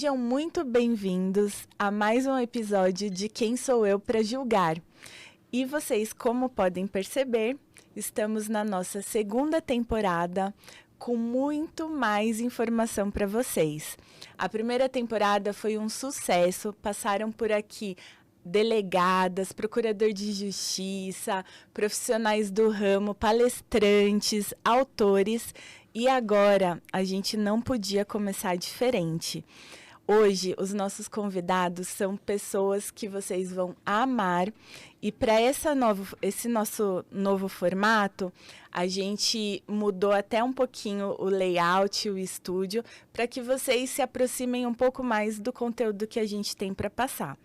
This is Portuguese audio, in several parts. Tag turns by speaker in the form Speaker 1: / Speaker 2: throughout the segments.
Speaker 1: Sejam muito bem-vindos a mais um episódio de Quem Sou Eu para Julgar. E vocês, como podem perceber, estamos na nossa segunda temporada com muito mais informação para vocês. A primeira temporada foi um sucesso, passaram por aqui delegadas, procurador de justiça, profissionais do ramo, palestrantes, autores, e agora a gente não podia começar diferente. Hoje, os nossos convidados são pessoas que vocês vão amar, e para esse nosso novo formato, a gente mudou até um pouquinho o layout, o estúdio, para que vocês se aproximem um pouco mais do conteúdo que a gente tem para passar.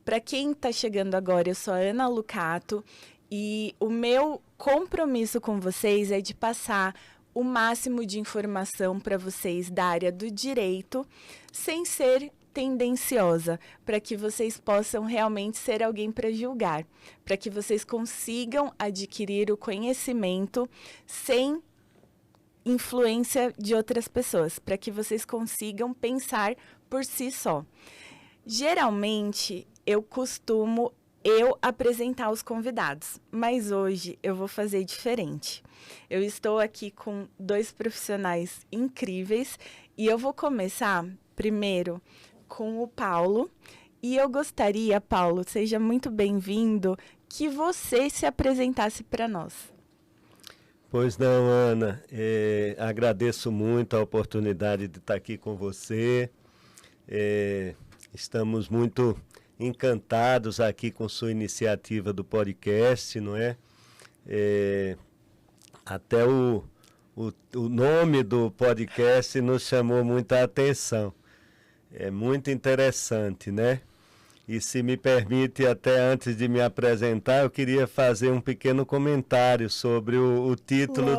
Speaker 1: Para quem está chegando agora, eu sou a Ana Lucato e o meu compromisso com vocês é de passar o máximo de informação para vocês da área do direito, sem ser tendenciosa, para que vocês possam realmente ser alguém para julgar, para que vocês consigam adquirir o conhecimento sem influência de outras pessoas, para que vocês consigam pensar por si só. Geralmente, eu costumo apresentar os convidados, mas hoje eu vou fazer diferente. Eu estou aqui com dois profissionais incríveis e eu vou começar primeiro com o Paulo. E eu gostaria, Paulo, seja muito bem-vindo, que você se apresentasse para nós.
Speaker 2: Pois não, Ana, agradeço muito a oportunidade de estar aqui com você. Estamos muito encantados aqui com sua iniciativa do podcast, não é? Até o nome do podcast nos chamou muita atenção. É muito interessante, né? E se me permite, até antes de me apresentar, eu queria fazer um pequeno comentário sobre o título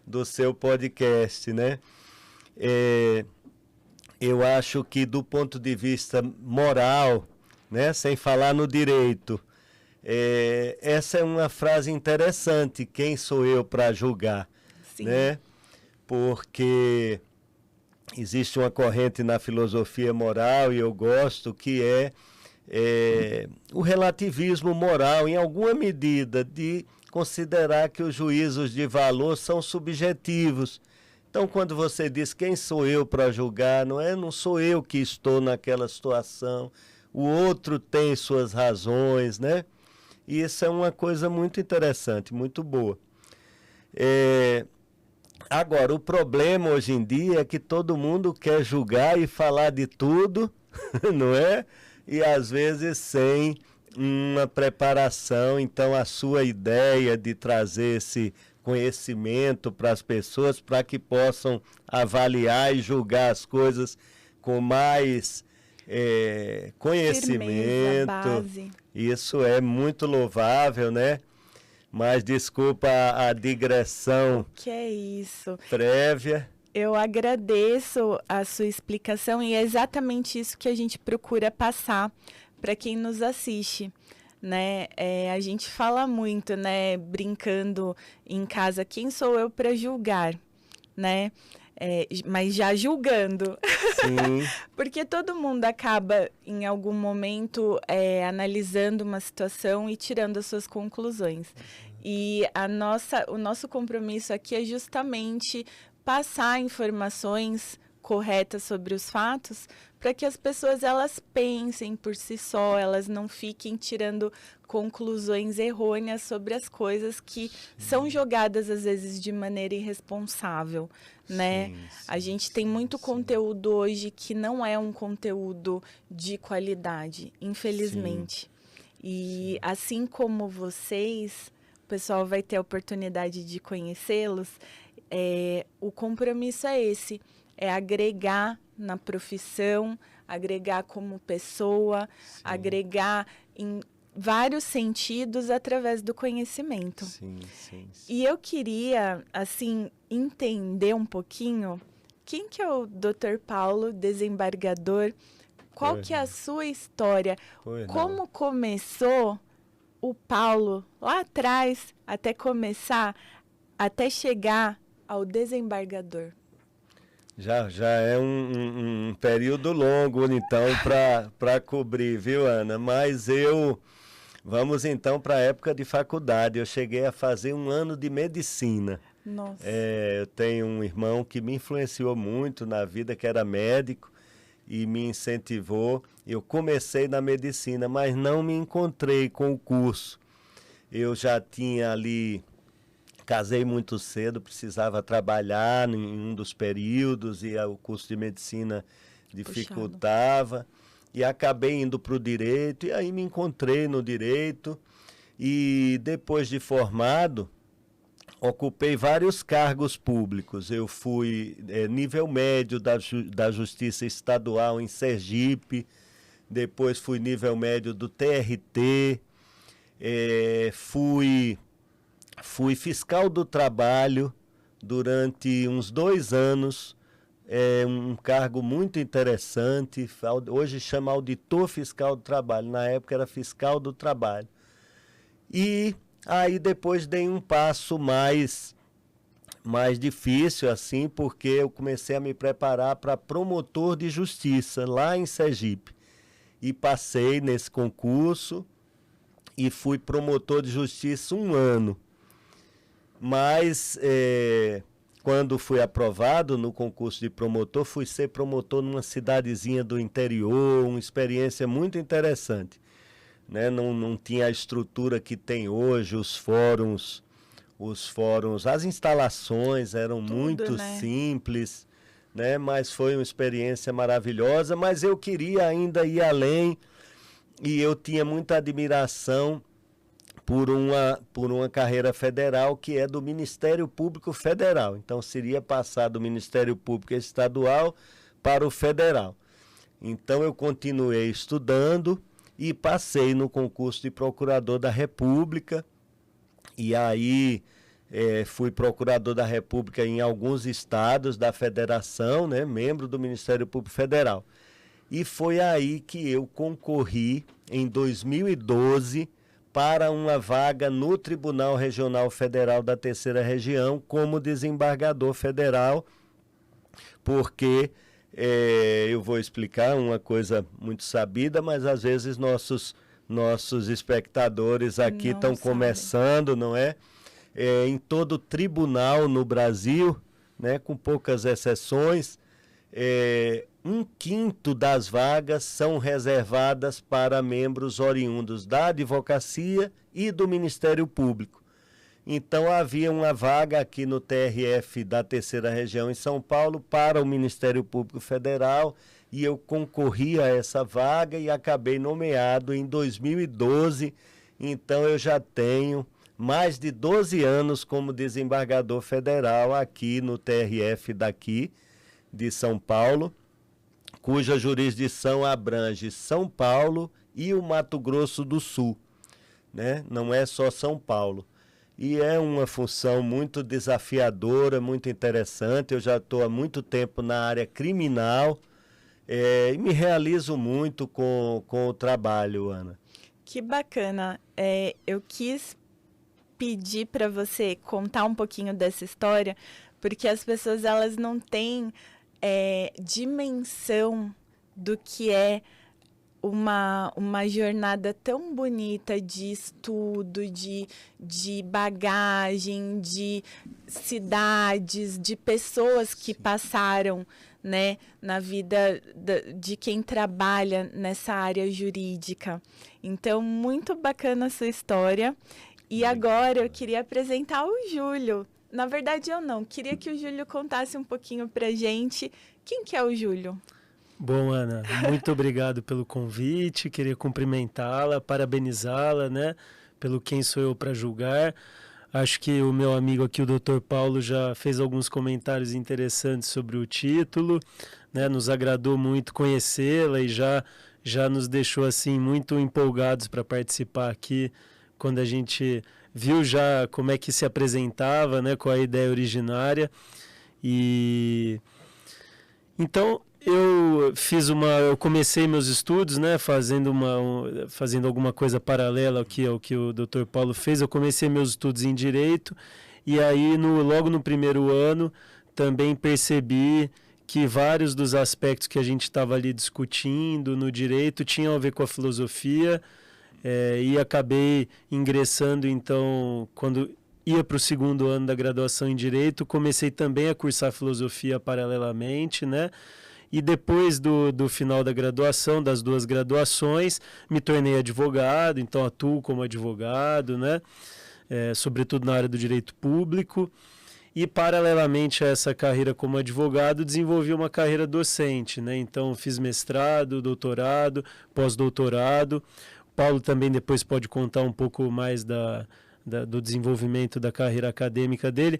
Speaker 2: do seu podcast, né? Eu acho que do ponto de vista moral, né, sem falar no direito, essa é uma frase interessante, quem sou eu para julgar?
Speaker 1: Sim.
Speaker 2: Né? Porque existe uma corrente na filosofia moral, e eu gosto, que é o relativismo moral, em alguma medida, de considerar que os juízos de valor são subjetivos. Então, quando você diz quem sou eu para julgar, não sou eu que estou naquela situação, o outro tem suas razões, né? E isso é uma coisa muito interessante, muito boa. Agora, o problema hoje em dia é que todo mundo quer julgar e falar de tudo, não é? E às vezes sem uma preparação. Então, a sua ideia de trazer esse conhecimento para as pessoas, para que possam avaliar e julgar as coisas com mais conhecimento.
Speaker 1: Firmeza, base.
Speaker 2: Isso é muito louvável, né? Mas desculpa a digressão.
Speaker 1: Que é isso?
Speaker 2: Prévia.
Speaker 1: Eu agradeço a sua explicação e é exatamente isso que a gente procura passar para quem nos assiste. Né? A gente fala muito, né, brincando em casa, quem sou eu para julgar, né? Mas já julgando.
Speaker 2: Sim.
Speaker 1: Porque todo mundo acaba, em algum momento, analisando uma situação e tirando as suas conclusões. E o nosso compromisso aqui é justamente passar informações corretas sobre os fatos, para que as pessoas elas pensem por si só, elas não fiquem tirando conclusões errôneas sobre as coisas que são jogadas às vezes de maneira irresponsável, né?
Speaker 2: Sim,
Speaker 1: A gente tem muito conteúdo hoje que não é um conteúdo de qualidade, infelizmente. E assim como vocês, o pessoal vai ter a oportunidade de conhecê-los, o compromisso é esse, é agregar na profissão, agregar como pessoa, agregar em vários sentidos através do conhecimento.
Speaker 2: Sim.
Speaker 1: E eu queria, assim, entender um pouquinho quem que é o Dr. Paulo, desembargador, qual que é a sua história, como começou o Paulo lá atrás, até chegar ao desembargador.
Speaker 2: Já é um período longo, então, para cobrir, viu, Ana? Mas vamos então para a época de faculdade. Eu cheguei a fazer 1 ano de medicina.
Speaker 1: Nossa.
Speaker 2: Eu tenho um irmão que me influenciou muito na vida, que era médico, e me incentivou. Eu comecei na medicina, mas não me encontrei com o curso. Eu já tinha ali, casei muito cedo, precisava trabalhar em um dos períodos e o curso de medicina dificultava. E acabei indo para o direito, e aí me encontrei no direito. E depois de formado, ocupei vários cargos públicos. Eu fui nível médio da Justiça Estadual em Sergipe, depois fui nível médio do TRT, fui fiscal do trabalho durante uns 2 anos, um cargo muito interessante. Hoje chama auditor fiscal do trabalho, na época era fiscal do trabalho. E aí depois dei um passo mais difícil, assim, porque eu comecei a me preparar para promotor de justiça lá em Sergipe. E passei nesse concurso e fui promotor de justiça 1 ano. Mas quando fui aprovado no concurso de promotor, fui ser promotor numa cidadezinha do interior, uma experiência muito interessante. Né? Não tinha a estrutura que tem hoje, os fóruns, as instalações eram tudo, muito simples, né? Mas foi uma experiência maravilhosa, mas eu queria ainda ir além e eu tinha muita admiração por uma carreira federal que é do Ministério Público Federal. Então seria passar do Ministério Público Estadual para o federal. Então eu continuei estudando e passei no concurso de procurador da República, e aí fui procurador da República em alguns estados da federação, né, membro do Ministério Público Federal. E foi aí que eu concorri, em 2012, para uma vaga no Tribunal Regional Federal da Terceira Região, como desembargador federal, porque... eu vou explicar uma coisa muito sabida, mas às vezes nossos espectadores aqui estão começando, não é? Em todo tribunal no Brasil, né, com poucas exceções, 1/5 das vagas são reservadas para membros oriundos da advocacia e do Ministério Público. Então havia uma vaga aqui no TRF da Terceira Região em São Paulo para o Ministério Público Federal, e eu concorri a essa vaga e acabei nomeado em 2012. Então eu já tenho mais de 12 anos como desembargador federal aqui no TRF daqui de São Paulo, cuja jurisdição abrange São Paulo e o Mato Grosso do Sul, né? Não é só São Paulo. E é uma função muito desafiadora, muito interessante. Eu já estou há muito tempo na área criminal e me realizo muito com o trabalho, Ana.
Speaker 1: Que bacana. Eu quis pedir para você contar um pouquinho dessa história, porque as pessoas elas não têm dimensão do que é uma jornada tão bonita de estudo, de bagagem, de cidades, de pessoas que passaram, né, na vida de quem trabalha nessa área jurídica. Então, muito bacana a sua história. E agora eu queria apresentar o Júlio. Na verdade, eu não. Queria que o Júlio contasse um pouquinho pra gente quem que é o Júlio.
Speaker 3: Bom, Ana, muito obrigado pelo convite, queria cumprimentá-la, parabenizá-la, né, pelo Quem Sou Eu para Julgar. Acho que o meu amigo aqui, o Dr. Paulo, já fez alguns comentários interessantes sobre o título, né, nos agradou muito conhecê-la e já nos deixou assim muito empolgados para participar aqui, quando a gente viu já como é que se apresentava, né, com a ideia originária. E então eu comecei meus estudos, né, fazendo alguma coisa paralela aqui ao que o Dr. Paulo fez. Eu comecei meus estudos em Direito e aí logo no primeiro ano também percebi que vários dos aspectos que a gente estava ali discutindo no direito tinham a ver com a filosofia, e acabei ingressando, então, quando ia para o segundo ano da graduação em Direito, comecei também a cursar filosofia paralelamente, né? E depois do final da graduação, das 2 graduações, me tornei advogado, então atuo como advogado, né? Sobretudo na área do direito público. E, paralelamente a essa carreira como advogado, desenvolvi uma carreira docente, né? Então, fiz mestrado, doutorado, pós-doutorado. O Paulo também depois pode contar um pouco mais do desenvolvimento da carreira acadêmica dele,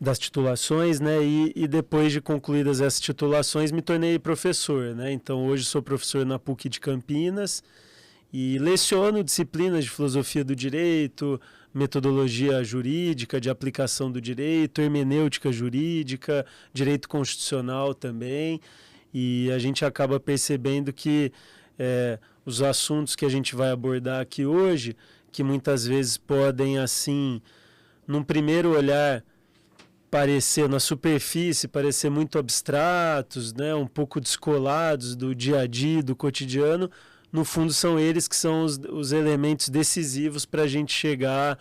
Speaker 3: das titulações, né? E depois de concluídas essas titulações, me tornei professor, né? Então, hoje sou professor na PUC de Campinas e leciono disciplinas de filosofia do direito, metodologia jurídica, de aplicação do direito, hermenêutica jurídica, direito constitucional também, e a gente acaba percebendo que os assuntos que a gente vai abordar aqui hoje, que muitas vezes podem, assim, num primeiro olhar, parecer na superfície, parecer muito abstratos, né, um pouco descolados do dia a dia, do cotidiano, no fundo são eles que são os elementos decisivos para a gente chegar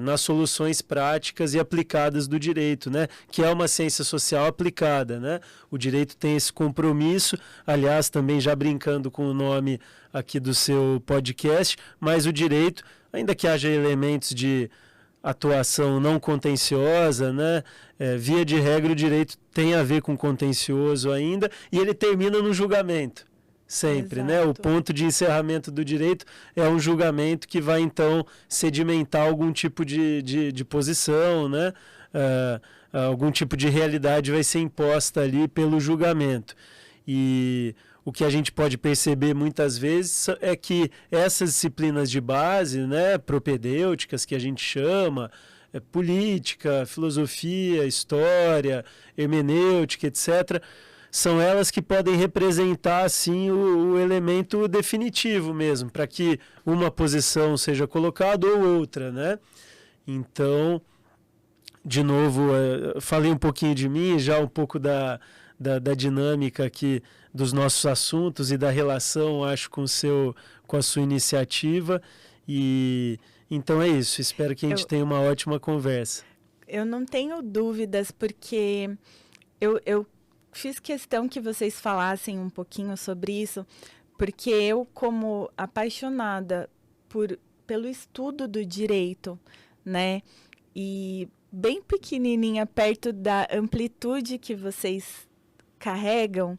Speaker 3: nas soluções práticas e aplicadas do direito, né? Que é uma ciência social aplicada, né? O direito tem esse compromisso, aliás, também já brincando com o nome aqui do seu podcast, mas o direito, ainda que haja elementos de atuação não contenciosa, né? Via de regra, o direito tem a ver com contencioso ainda, e ele termina no julgamento. Sempre, né? O ponto de encerramento do direito é um julgamento que vai, então, sedimentar algum tipo de posição, né? Algum tipo de realidade vai ser imposta ali pelo julgamento. E o que a gente pode perceber muitas vezes é que essas disciplinas de base, né, propedêuticas, que a gente chama, política, filosofia, história, hermenêutica, etc., são elas que podem representar, assim, o elemento definitivo mesmo, para que uma posição seja colocada ou outra, né? Então, de novo, falei um pouquinho de mim, já um pouco da dinâmica aqui dos nossos assuntos e da relação, acho, com a sua iniciativa. E então é isso, espero que a gente tenha uma ótima conversa.
Speaker 1: Eu não tenho dúvidas, porque eu fiz questão que vocês falassem um pouquinho sobre isso, porque eu, como apaixonada pelo estudo do direito, né, e bem pequenininha perto da amplitude que vocês carregam,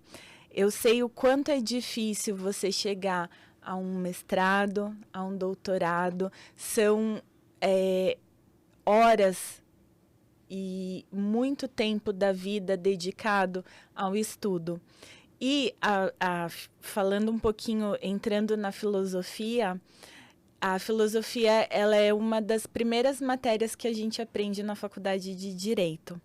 Speaker 1: eu sei o quanto é difícil você chegar a um mestrado, a um doutorado. São horas e muito tempo da vida dedicado ao estudo. E falando um pouquinho, entrando na filosofia, a filosofia, ela é uma das primeiras matérias que a gente aprende na faculdade de Direito.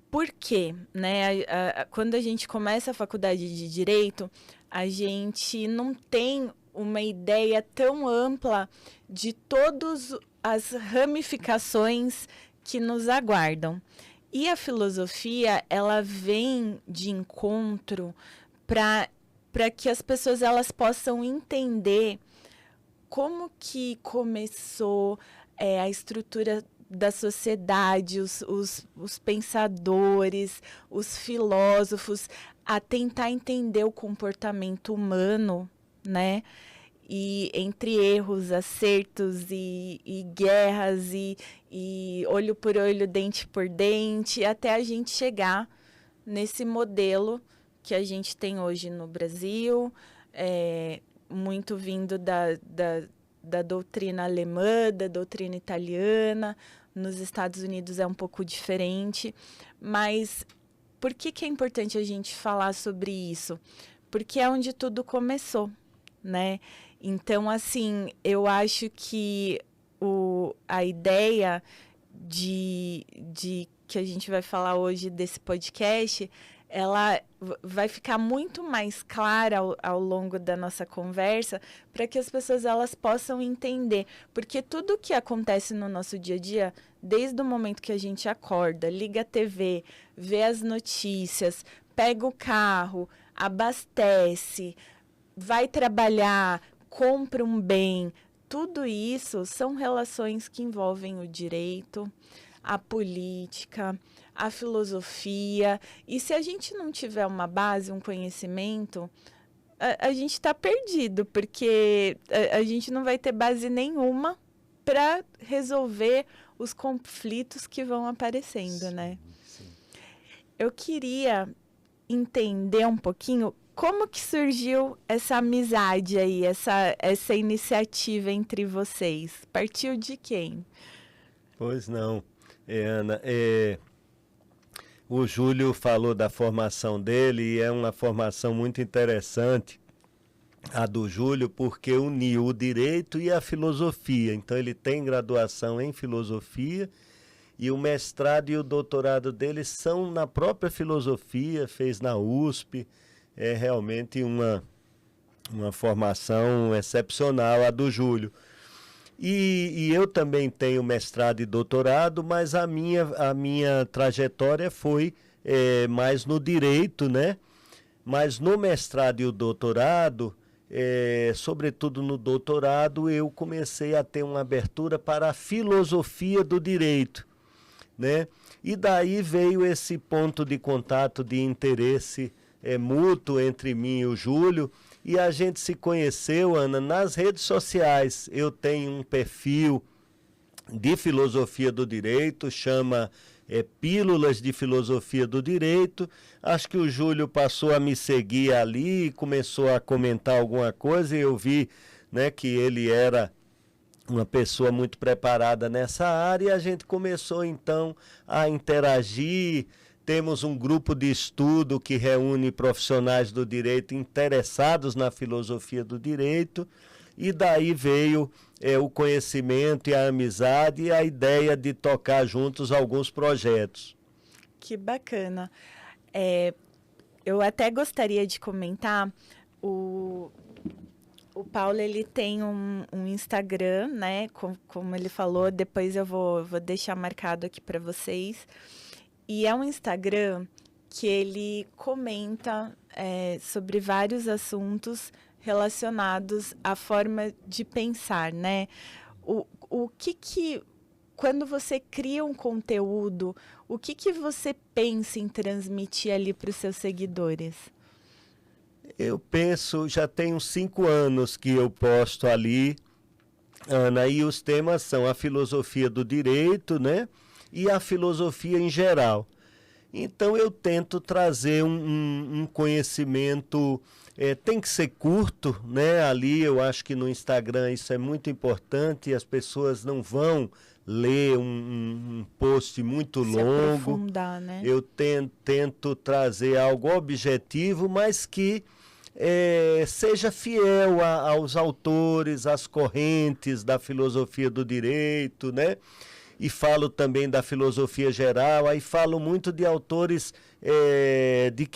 Speaker 1: Por quê? Né? Quando a gente começa a faculdade de Direito, a gente não tem uma ideia tão ampla de todas as ramificações que nos aguardam. E a filosofia, ela vem de encontro para que as pessoas elas possam entender como que começou a estrutura da sociedade, os pensadores, os filósofos, a tentar entender o comportamento humano, né? E entre erros, acertos e guerras e olho por olho, dente por dente, até a gente chegar nesse modelo que a gente tem hoje no Brasil, muito vindo da doutrina alemã, da doutrina italiana. Nos Estados Unidos é um pouco diferente, mas por que é importante a gente falar sobre isso? Porque é onde tudo começou, né? Então, assim, eu acho que a ideia de que a gente vai falar hoje desse podcast ela vai ficar muito mais clara ao longo da nossa conversa, para que as pessoas elas possam entender. Porque tudo que acontece no nosso dia a dia, desde o momento que a gente acorda, liga a TV, vê as notícias, pega o carro, abastece, vai trabalhar, compra um bem, tudo isso são relações que envolvem o direito, a política, a filosofia. E se a gente não tiver uma base, um conhecimento, a gente está perdido, porque a gente não vai ter base nenhuma para resolver os conflitos que vão aparecendo, né?
Speaker 2: Sim.
Speaker 1: Eu queria entender um pouquinho como que surgiu essa amizade aí, essa iniciativa entre vocês. Partiu de quem?
Speaker 2: Pois não, Ana. O Júlio falou da formação dele e é uma formação muito interessante, a do Júlio, porque uniu o direito e a filosofia. Então ele tem graduação em filosofia e o mestrado e o doutorado dele são na própria filosofia, fez na USP. É realmente uma formação excepcional a do Júlio. E eu também tenho mestrado e doutorado, mas a minha trajetória foi mais no direito, né? Mas no mestrado e o doutorado, sobretudo no doutorado, eu comecei a ter uma abertura para a filosofia do direito, né? E daí veio esse ponto de contato, de interesse mútuo entre mim e o Júlio, e a gente se conheceu, Ana, nas redes sociais. Eu tenho um perfil de filosofia do direito, chama Pílulas de Filosofia do Direito. Acho que o Júlio passou a me seguir ali, começou a comentar alguma coisa, e eu vi, né, que ele era uma pessoa muito preparada nessa área, e a gente começou então a interagir. Temos um grupo de estudo que reúne profissionais do direito interessados na filosofia do direito, e daí veio o conhecimento e a amizade e a ideia de tocar juntos alguns projetos.
Speaker 1: Que bacana. Eu até gostaria de comentar, o Paulo ele tem um Instagram, né? Como ele falou, depois eu vou deixar marcado aqui para vocês. E é um Instagram que ele comenta sobre vários assuntos relacionados à forma de pensar, né? O que quando você cria um conteúdo, o que você pensa em transmitir ali para os seus seguidores?
Speaker 2: Eu penso, já tem uns 5 anos que eu posto ali, Ana, e os temas são a filosofia do direito, né? E a filosofia em geral. Então eu tento trazer um conhecimento, tem que ser curto, né? Ali eu acho que no Instagram isso é muito importante, as pessoas não vão ler um post muito
Speaker 1: Se
Speaker 2: longo.
Speaker 1: aprofundar, né?
Speaker 2: Eu tento trazer algo objetivo, mas que seja fiel aos autores, às correntes da filosofia do direito, né? E falo também da filosofia geral, aí falo muito de autores de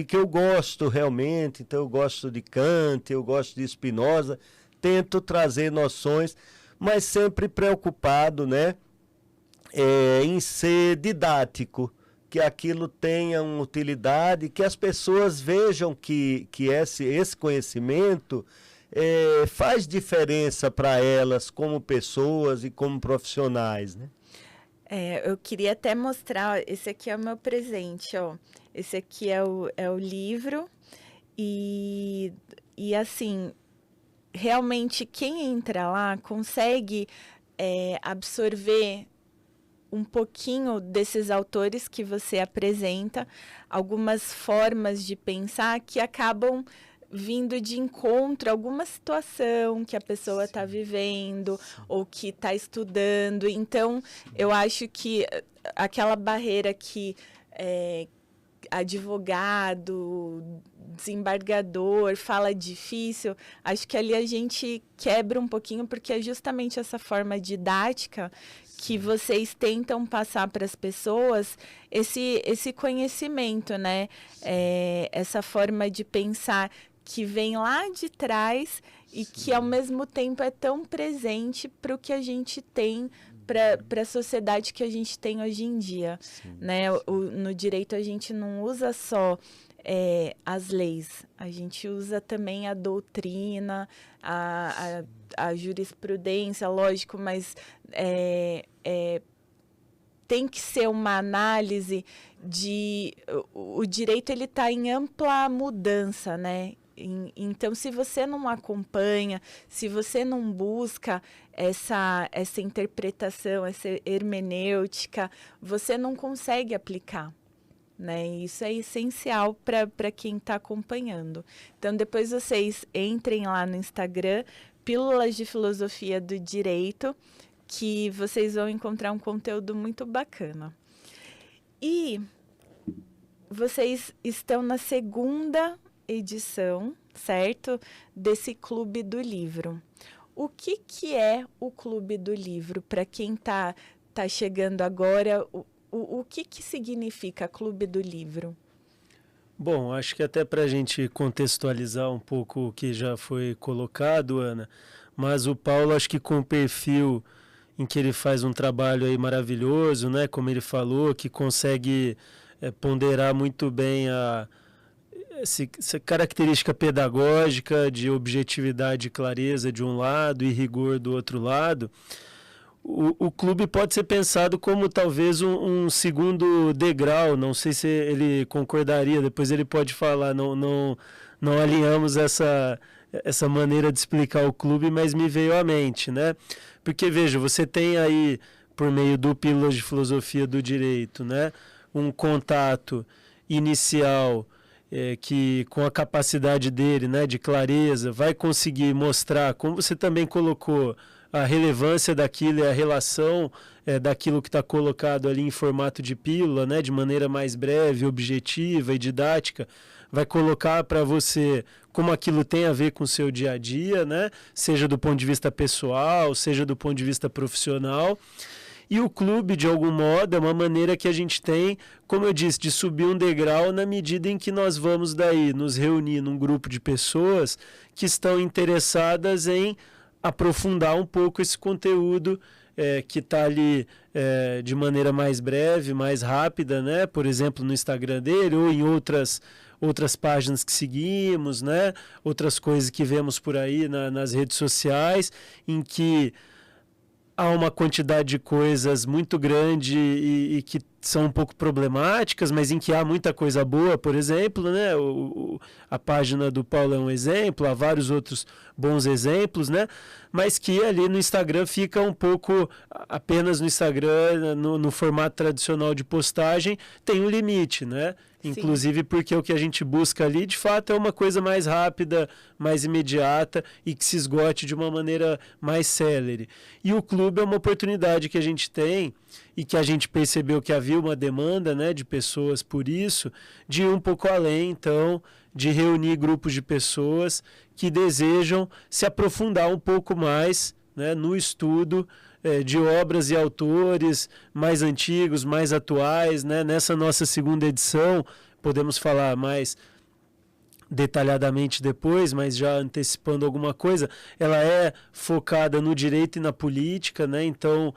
Speaker 2: que eu gosto realmente. Então eu gosto de Kant, eu gosto de Spinoza, tento trazer noções, mas sempre preocupado, né, em ser didático, que aquilo tenha uma utilidade, que as pessoas vejam que esse conhecimento faz diferença para elas como pessoas e como profissionais, né?
Speaker 1: Eu queria até mostrar, esse aqui é o meu presente, ó. Esse aqui é o livro e assim, realmente quem entra lá consegue absorver um pouquinho desses autores que você apresenta, algumas formas de pensar que acabam vindo de encontro a alguma situação que a pessoa está vivendo ou que está estudando. Então, eu acho que aquela barreira que advogado, desembargador, fala difícil, acho que ali a gente quebra um pouquinho, porque é justamente essa forma didática que vocês tentam passar para as pessoas, esse conhecimento, né? Essa forma de pensar que vem lá de trás e que, ao mesmo tempo, é tão presente para o que a gente tem, para a sociedade que a gente tem hoje em dia. Né? No direito, a gente não usa só as leis, a gente usa também a doutrina, a jurisprudência, lógico, mas tem que ser uma análise de... O direito ele está em ampla mudança, né? Então, se você não acompanha, se você não busca essa interpretação, essa hermenêutica, você não consegue aplicar, né? Isso é essencial para quem está acompanhando. Então, depois vocês entrem lá no Instagram, Pílulas de Filosofia do Direito, que vocês vão encontrar um conteúdo muito bacana. E vocês estão na segunda edição, certo? Desse Clube do Livro. O que é o Clube do Livro? Para quem tá chegando agora, o que significa Clube do Livro?
Speaker 3: Bom, acho que até para a gente contextualizar um pouco o que já foi colocado, Ana, mas o Paulo, acho que com o perfil em que ele faz um trabalho aí maravilhoso, né? Como ele falou, que consegue ponderar muito bem essa característica pedagógica de objetividade e clareza de um lado e rigor do outro lado. O clube pode ser pensado como talvez um segundo degrau, não sei se ele concordaria, depois ele pode falar, não alinhamos essa maneira de explicar o clube, mas me veio à mente, né? Porque, veja, você tem aí, por meio do Pílulas de Filosofia do Direito, né, um contato inicial que, com a capacidade dele, né, de clareza, vai conseguir mostrar, como você também colocou, a relevância daquilo e a relação daquilo que está colocado ali em formato de pílula, né, de maneira mais breve, objetiva e didática, vai colocar para você como aquilo tem a ver com o seu dia a dia, né, seja do ponto de vista pessoal, seja do ponto de vista profissional. E o clube, de algum modo, é uma maneira que a gente tem, como eu disse, de subir um degrau na medida em que nós vamos daí nos reunir num grupo de pessoas que estão interessadas em aprofundar um pouco esse conteúdo que está ali de maneira mais breve, mais rápida, né? Por exemplo, no Instagram dele ou em outras páginas que seguimos, né? Outras coisas que vemos por aí nas redes sociais, em que há uma quantidade de coisas muito grande e que são um pouco problemáticas, mas em que há muita coisa boa, por exemplo, né? A página do Paulo é um exemplo, há vários outros bons exemplos, né? Mas que ali no Instagram fica um pouco, apenas no Instagram, no formato tradicional de postagem, tem um limite, né? Inclusive porque o que a gente busca ali, de fato, é uma coisa mais rápida, mais imediata e que se esgote de uma maneira mais célere. E o clube é uma oportunidade que a gente tem e que a gente percebeu que havia uma demanda, né, de pessoas por isso, de ir um pouco além, então, de reunir grupos de pessoas que desejam se aprofundar um pouco mais, né, no estudo de obras e autores mais antigos, mais atuais, né? Nessa nossa segunda edição, podemos falar mais detalhadamente depois, mas já antecipando alguma coisa, ela é focada no direito e na política, né? Então,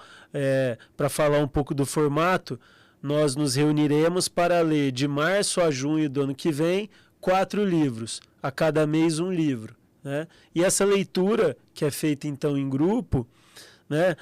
Speaker 3: para falar um pouco do formato, nós nos reuniremos para ler de março a junho do ano que vem 4 livros, a cada mês um livro, né? E essa leitura, que é feita então em grupo, né?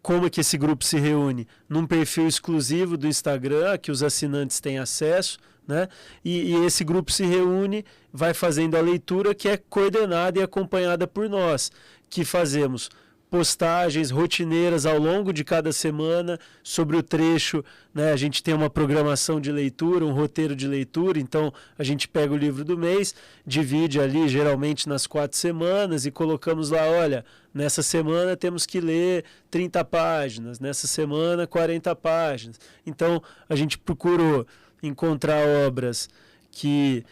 Speaker 3: Como é que esse grupo se reúne? Num perfil exclusivo do Instagram, que os assinantes têm acesso, né? E esse grupo se reúne, vai fazendo a leitura que é coordenada e acompanhada por nós, que fazemos postagens rotineiras ao longo de cada semana sobre o trecho, né? A gente tem uma programação de leitura, um roteiro de leitura, então a gente pega o livro do mês, divide ali geralmente nas 4 semanas e colocamos lá, olha, nessa semana temos que ler 30 páginas, nessa semana 40 páginas. Então a gente procurou encontrar obras que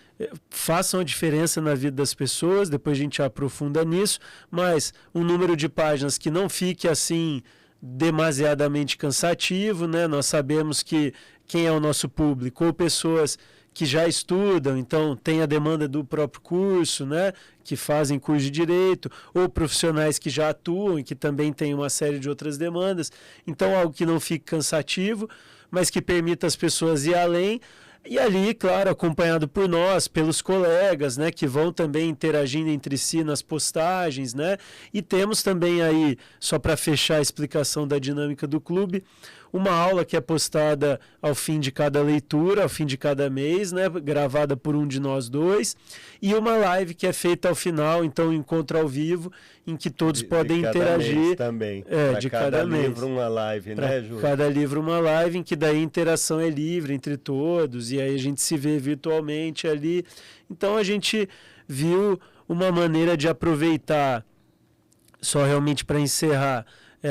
Speaker 3: façam a diferença na vida das pessoas, depois a gente aprofunda nisso, mas um número de páginas que não fique assim demasiadamente cansativo, né? Nós sabemos que quem é o nosso público, ou pessoas que já estudam, então tem a demanda do próprio curso, né? Que fazem curso de direito, ou profissionais que já atuam e que também têm uma série de outras demandas. Então, algo que não fique cansativo, mas que permita as pessoas ir além. E ali, claro, acompanhado por nós, pelos colegas, né, que vão também interagindo entre si nas postagens, né? E temos também aí, só para fechar a explicação da dinâmica do clube, uma aula que é postada ao fim de cada leitura, ao fim de cada mês, né, gravada por um de nós dois, e uma live que é feita ao final, então um encontro ao vivo, em que todos podem interagir.
Speaker 2: Mês também.
Speaker 3: De cada
Speaker 2: livro uma live, né, Júlio?
Speaker 3: Cada livro uma live, em que daí a interação é livre entre todos, e aí a gente se vê virtualmente ali. Então a gente viu uma maneira de aproveitar, só realmente para encerrar,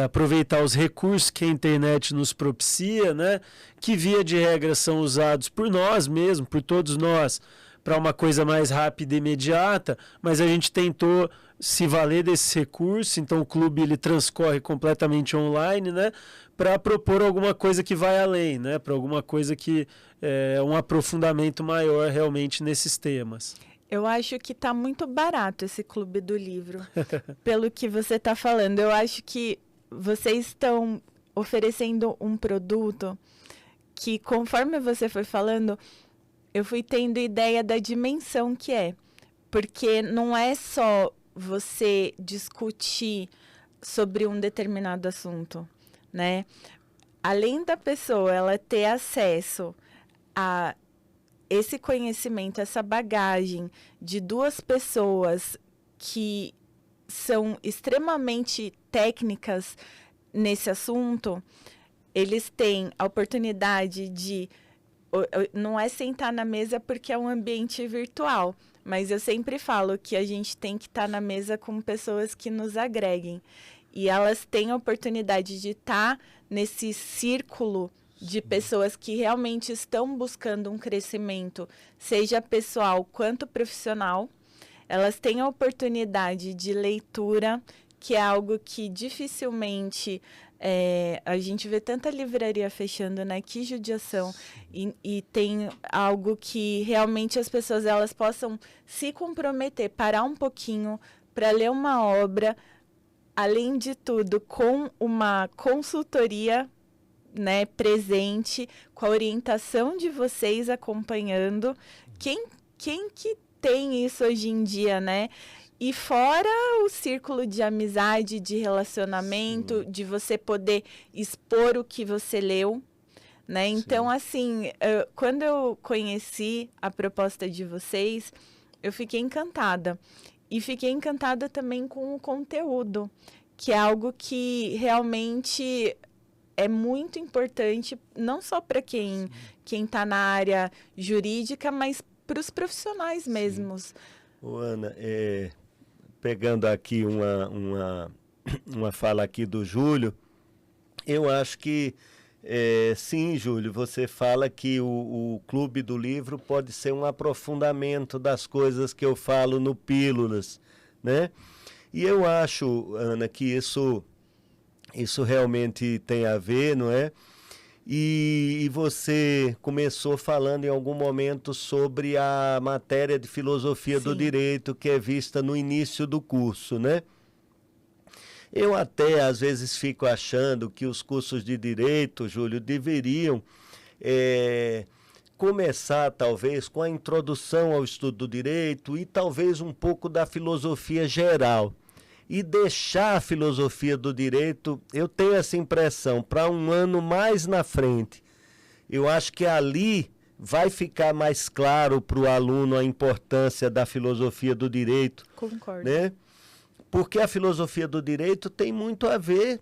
Speaker 3: aproveitar os recursos que a internet nos propicia, né? Que via de regra são usados por nós mesmos, por todos nós, para uma coisa mais rápida e imediata, mas a gente tentou se valer desses recursos, então o clube ele transcorre completamente online, né? Para propor alguma coisa que vai além, né? Para alguma coisa que é um aprofundamento maior realmente nesses temas.
Speaker 1: Eu acho que está muito barato esse clube do livro, pelo que você está falando. Eu acho que vocês estão oferecendo um produto que, conforme você foi falando, eu fui tendo ideia da dimensão que é. Porque não é só você discutir sobre um determinado assunto, né? Além da pessoa ela ter acesso a esse conhecimento, essa bagagem de duas pessoas que são extremamente técnicas nesse assunto, eles têm a oportunidade de... Não é sentar na mesa porque é um ambiente virtual, mas eu sempre falo que a gente tem que estar na mesa com pessoas que nos agreguem. E elas têm a oportunidade de estar nesse círculo de pessoas que realmente estão buscando um crescimento, seja pessoal quanto profissional. Elas têm a oportunidade de leitura, que é algo que dificilmente a gente vê tanta livraria fechando, né? Que judiação. E tem algo que realmente as pessoas elas possam se comprometer, parar um pouquinho para ler uma obra, além de tudo, com uma consultoria, né, presente, com a orientação de vocês acompanhando. Quem que tem isso hoje em dia, né? E fora o círculo de amizade, de relacionamento, de você poder expor o que você leu, né? Então, assim, quando eu conheci a proposta de vocês, eu fiquei encantada. E fiquei encantada também com o conteúdo, que é algo que realmente é muito importante, não só para quem está na área jurídica, mas para os profissionais mesmos.
Speaker 2: Ô, Ana, pegando aqui uma fala aqui do Júlio, eu acho que, sim, Júlio, você fala que o Clube do Livro pode ser um aprofundamento das coisas que eu falo no Pílulas, né? E eu acho, Ana, que isso realmente tem a ver, não é? E você começou falando em algum momento sobre a matéria de filosofia do direito que é vista no início do curso, né? Eu até às vezes fico achando que os cursos de direito, Júlio, deveriam começar talvez com a introdução ao estudo do direito e talvez um pouco da filosofia geral. E deixar a filosofia do direito, eu tenho essa impressão, para um ano mais na frente. Eu acho que ali vai ficar mais claro para o aluno a importância da filosofia do direito.
Speaker 1: Concordo.
Speaker 2: Né? Porque a filosofia do direito tem muito a ver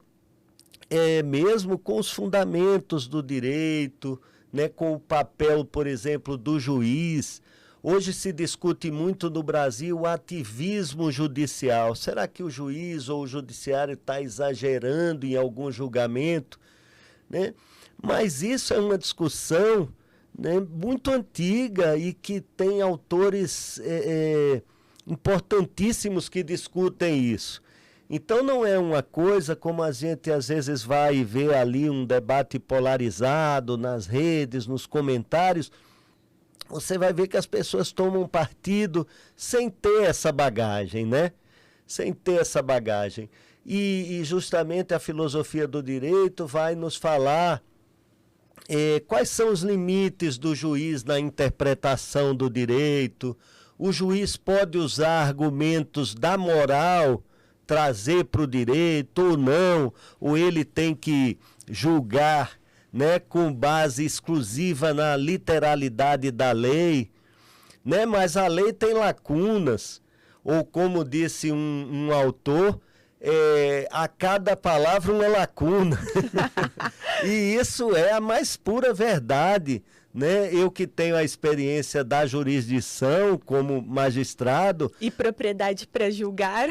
Speaker 2: mesmo com os fundamentos do direito, né? Com o papel, por exemplo, do juiz. Hoje se discute muito no Brasil o ativismo judicial. Será que o juiz ou o judiciário está exagerando em algum julgamento, né? Mas isso é uma discussão, né, muito antiga e que tem autores importantíssimos que discutem isso. Então não é uma coisa como a gente às vezes vai ver ali um debate polarizado nas redes, nos comentários. Você vai ver que as pessoas tomam partido sem ter essa bagagem, né? Sem ter essa bagagem. E justamente a filosofia do direito vai nos falar quais são os limites do juiz na interpretação do direito. O juiz pode usar argumentos da moral, trazer para o direito ou não, ou ele tem que julgar, né, com base exclusiva na literalidade da lei, né? Mas a lei tem lacunas, ou como disse um autor, a cada palavra uma lacuna. E isso é a mais pura verdade, né? Eu que tenho a experiência da jurisdição como magistrado.
Speaker 1: E propriedade para julgar.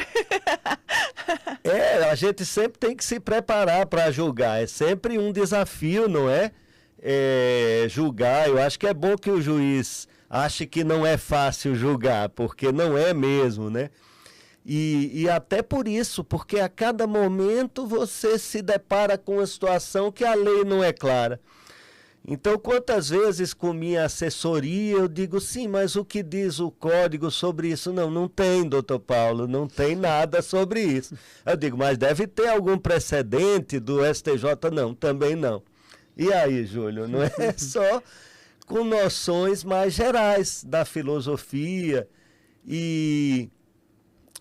Speaker 2: A gente sempre tem que se preparar para julgar. É sempre um desafio, não é? Julgar. Eu acho que é bom que o juiz ache que não é fácil julgar, porque não é mesmo, né? E até por isso, porque a cada momento você se depara com uma situação que a lei não é clara. Então, quantas vezes com minha assessoria eu digo, sim, mas o que diz o código sobre isso? Não, não tem, doutor Paulo, não tem nada sobre isso. Eu digo, mas deve ter algum precedente do STJ? Não, também não. E aí, Júlio, não é só com noções mais gerais da filosofia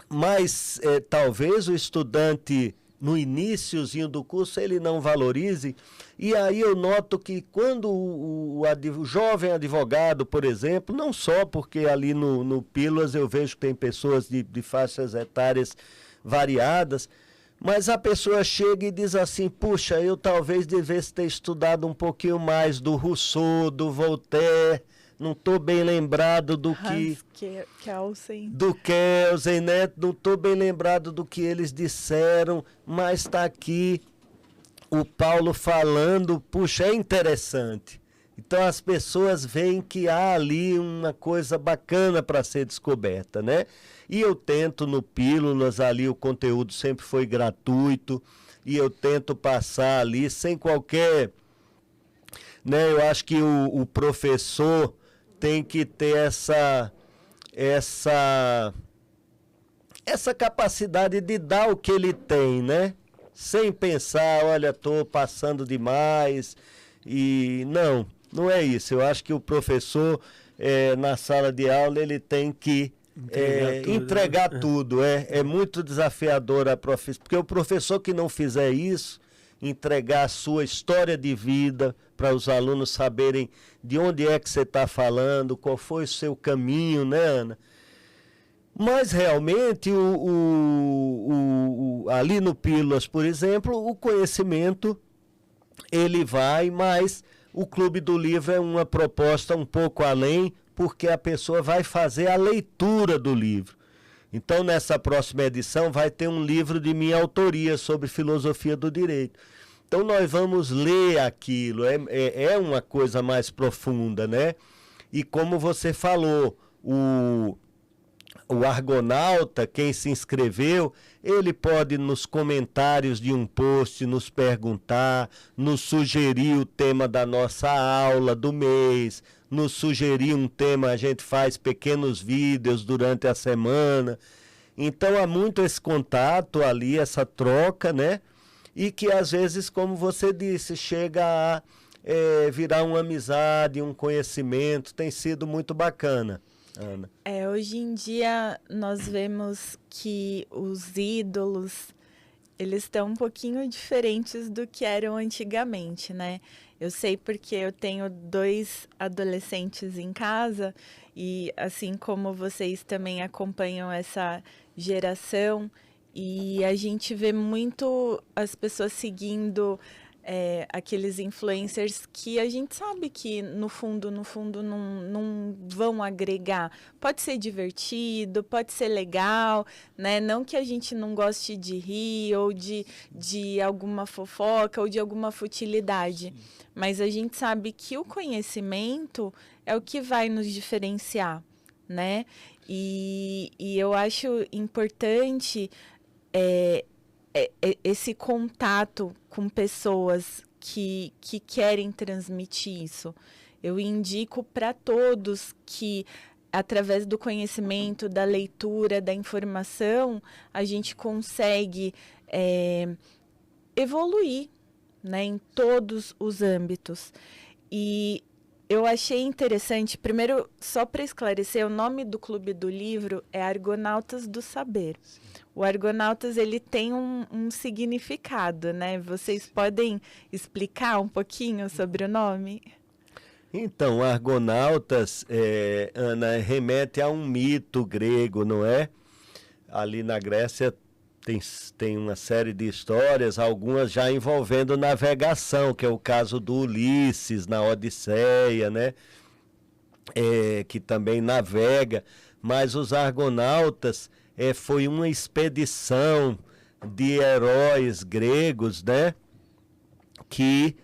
Speaker 2: mas talvez o estudante no iniciozinho do curso ele não valorize, e aí eu noto que quando o jovem advogado, por exemplo, não só porque ali no Pílulas eu vejo que tem pessoas de faixas etárias variadas, mas a pessoa chega e diz assim, puxa, eu talvez devesse ter estudado um pouquinho mais do Rousseau, do Voltaire, não estou bem lembrado do Kelsen, né? Não estou bem lembrado do que eles disseram, mas está aqui o Paulo falando, puxa, é interessante. Então as pessoas veem que há ali uma coisa bacana para ser descoberta, né? E eu tento no Pílulas, ali o conteúdo sempre foi gratuito, e eu tento passar ali sem qualquer... né? Eu acho que o professor tem que ter essa capacidade de dar o que ele tem, né? Sem pensar, olha, estou passando demais. E não é isso. Eu acho que o professor, na sala de aula, ele tem que entregar tudo. É muito desafiador a profissão. Porque o professor que não fizer isso, entregar a sua história de vida para os alunos saberem de onde é que você está falando, qual foi o seu caminho, né, Ana? Mas realmente, ali no Pílulas, por exemplo, o conhecimento, ele vai, mas o Clube do Livro é uma proposta um pouco além, porque a pessoa vai fazer a leitura do livro. Então, nessa próxima edição, vai ter um livro de minha autoria sobre filosofia do direito. Então, nós vamos ler aquilo, é uma coisa mais profunda, né? E como você falou, o Argonauta, quem se inscreveu, ele pode nos comentários de um post nos perguntar, nos sugerir o tema da nossa aula do mês, nos sugerir um tema, a gente faz pequenos vídeos durante a semana. Então há muito esse contato ali, essa troca, né? E que às vezes, como você disse, chega a virar uma amizade, um conhecimento, tem sido muito bacana, Ana.
Speaker 1: Hoje em dia nós vemos que os ídolos, eles estão um pouquinho diferentes do que eram antigamente, né? Eu sei porque eu tenho 2 adolescentes em casa e assim como vocês também acompanham essa geração, e a gente vê muito as pessoas seguindo aqueles influencers que a gente sabe que no fundo não vão agregar. Pode ser divertido, pode ser legal, né? Não que a gente não goste de rir ou de alguma fofoca ou de alguma futilidade. Sim. Mas a gente sabe que o conhecimento é o que vai nos diferenciar, né? E eu acho importante esse contato com pessoas que querem transmitir isso. Eu indico para todos que, através do conhecimento, da leitura, da informação, a gente consegue evoluir, né, em todos os âmbitos. E eu achei interessante, primeiro, só para esclarecer, o nome do Clube do Livro é Argonautas do Saber. Sim. O Argonautas, ele tem um significado, né? Vocês podem explicar um pouquinho sobre o nome?
Speaker 2: Então, Argonautas, Ana, remete a um mito grego, não é? Ali na Grécia tem uma série de histórias, algumas já envolvendo navegação, que é o caso do Ulisses na Odisseia, né? Que também navega, mas os Argonautas foi uma expedição de heróis gregos, né? Que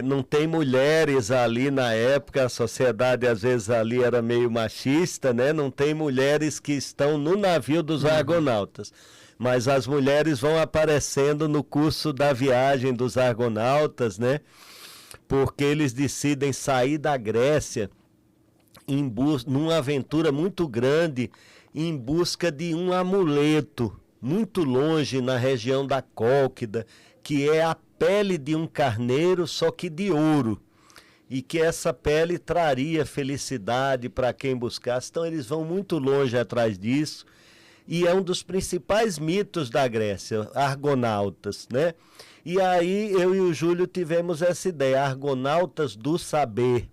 Speaker 2: não tem mulheres ali na época, a sociedade às vezes ali era meio machista, né? Não tem mulheres que estão no navio dos Argonautas. Mas as mulheres vão aparecendo no curso da viagem dos Argonautas, né? Porque eles decidem sair da Grécia numa aventura muito grande, em busca de um amuleto muito longe na região da Cólquida, que é a pele de um carneiro, só que de ouro. E que essa pele traria felicidade para quem buscasse. Então eles vão muito longe atrás disso. E é um dos principais mitos da Grécia, Argonautas, né? E aí eu e o Júlio tivemos essa ideia, Argonautas do Saber,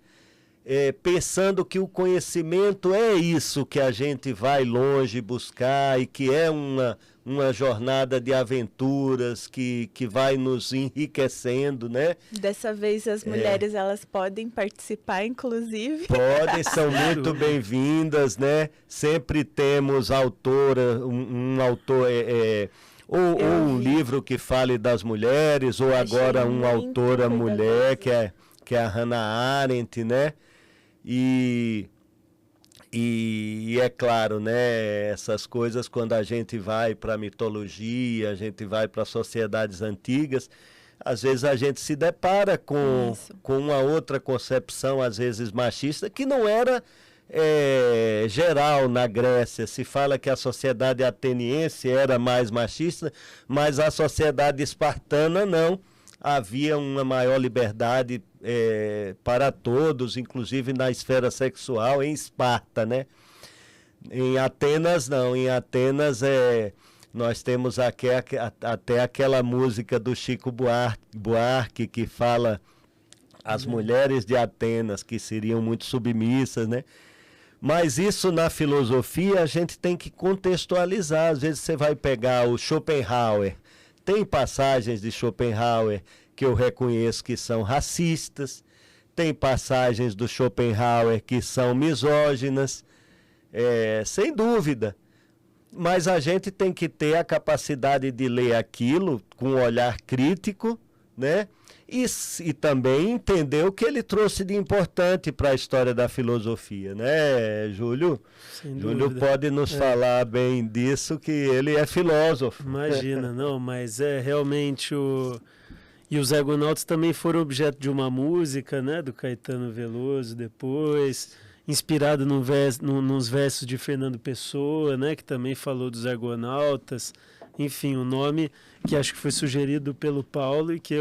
Speaker 2: pensando que o conhecimento é isso que a gente vai longe buscar e que é uma jornada de aventuras que vai nos enriquecendo, né?
Speaker 1: Dessa vez as mulheres elas podem participar, inclusive.
Speaker 2: Podem, são muito bem-vindas, né? Sempre temos autora, um autor, ou um livro que fale das mulheres, ou agora uma autora mulher, que é a Hannah Arendt, né? E é claro, né, essas coisas, quando a gente vai para a mitologia, a gente vai para sociedades antigas, às vezes a gente se depara com uma outra concepção, às vezes machista, que não era geral na Grécia. Se fala que a sociedade ateniense era mais machista, mas a sociedade espartana não. Havia uma maior liberdade para todos, inclusive na esfera sexual, em Esparta, né? Em Atenas, não. Em Atenas, nós temos até aquela música do Chico Buarque, que fala as mulheres de Atenas, que seriam muito submissas, né? Mas isso na filosofia a gente tem que contextualizar. Às vezes você vai pegar o Schopenhauer. Tem passagens de Schopenhauer que eu reconheço que são racistas, tem passagens do Schopenhauer que são misóginas, sem dúvida. Mas a gente tem que ter a capacidade de ler aquilo com um olhar crítico, né? E também entender o que ele trouxe de importante para a história da filosofia, né, Júlio?
Speaker 3: Sem
Speaker 2: Júlio
Speaker 3: dúvida.
Speaker 2: pode nos falar bem disso, que ele é filósofo.
Speaker 3: Imagina, não, mas realmente E os Argonautas também foram objeto de uma música, né, do Caetano Veloso depois, inspirado nos versos de Fernando Pessoa, né, que também falou dos Argonautas. Enfim, um nome que acho que foi sugerido pelo Paulo e que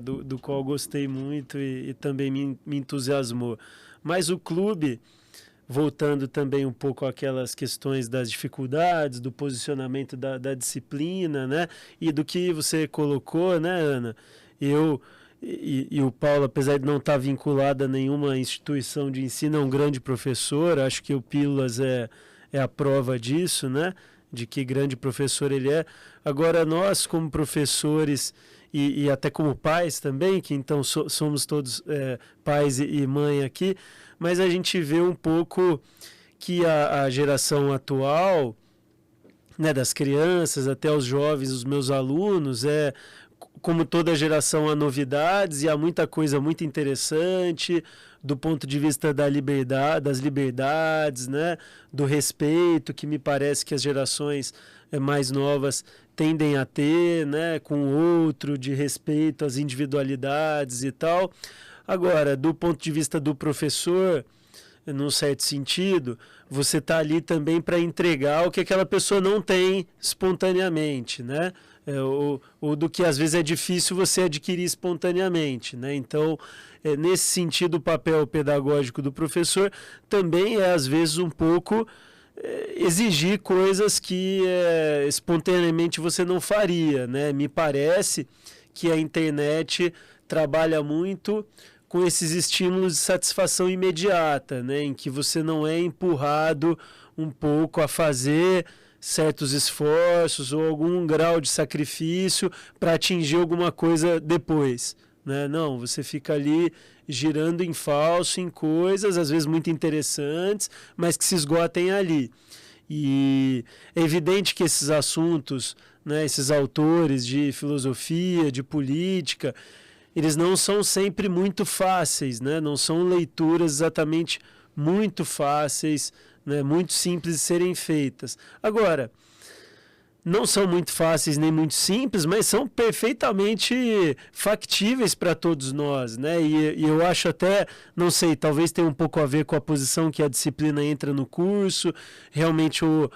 Speaker 3: do qual gostei muito e também me entusiasmou. Mas o clube, voltando também um pouco àquelas questões das dificuldades, do posicionamento da disciplina, né? E do que você colocou, né, Ana? E o Paulo, apesar de não estar vinculado a nenhuma instituição de ensino, é um grande professor. Acho que o Pílulas é a prova disso, né? de que grande professor ele é. Agora, nós, como professores e até como pais também, que então somos todos pais e mãe aqui, mas a gente vê um pouco que a geração atual, né, das crianças até os jovens, os meus alunos, como toda geração, há novidades e há muita coisa muito interessante do ponto de vista da liberdade, das liberdades, né, do respeito, que me parece que as gerações mais novas tendem a ter, né, com o outro, de respeito às individualidades e tal. Agora, do ponto de vista do professor, num certo sentido, você está ali também para entregar o que aquela pessoa não tem espontaneamente, né? Ou do que às vezes é difícil você adquirir espontaneamente, né? Então, nesse sentido, o papel pedagógico do professor também é às vezes um pouco exigir coisas que espontaneamente você não faria, né? Me parece que a internet trabalha muito com esses estímulos de satisfação imediata, né? Em que você não é empurrado um pouco a fazer certos esforços ou algum grau de sacrifício para atingir alguma coisa depois, né? Não, você fica ali girando em falso em coisas, às vezes muito interessantes, mas que se esgotem ali. E é evidente que esses assuntos, né, esses autores de filosofia, de política, eles não são sempre muito fáceis, né? Não são leituras exatamente muito fáceis, né? Muito simples de serem feitas. Agora, não são muito fáceis nem muito simples, mas são perfeitamente factíveis para todos nós, né? E eu acho até, não sei, talvez tenha um pouco a ver com a posição que a disciplina entra no curso, realmente o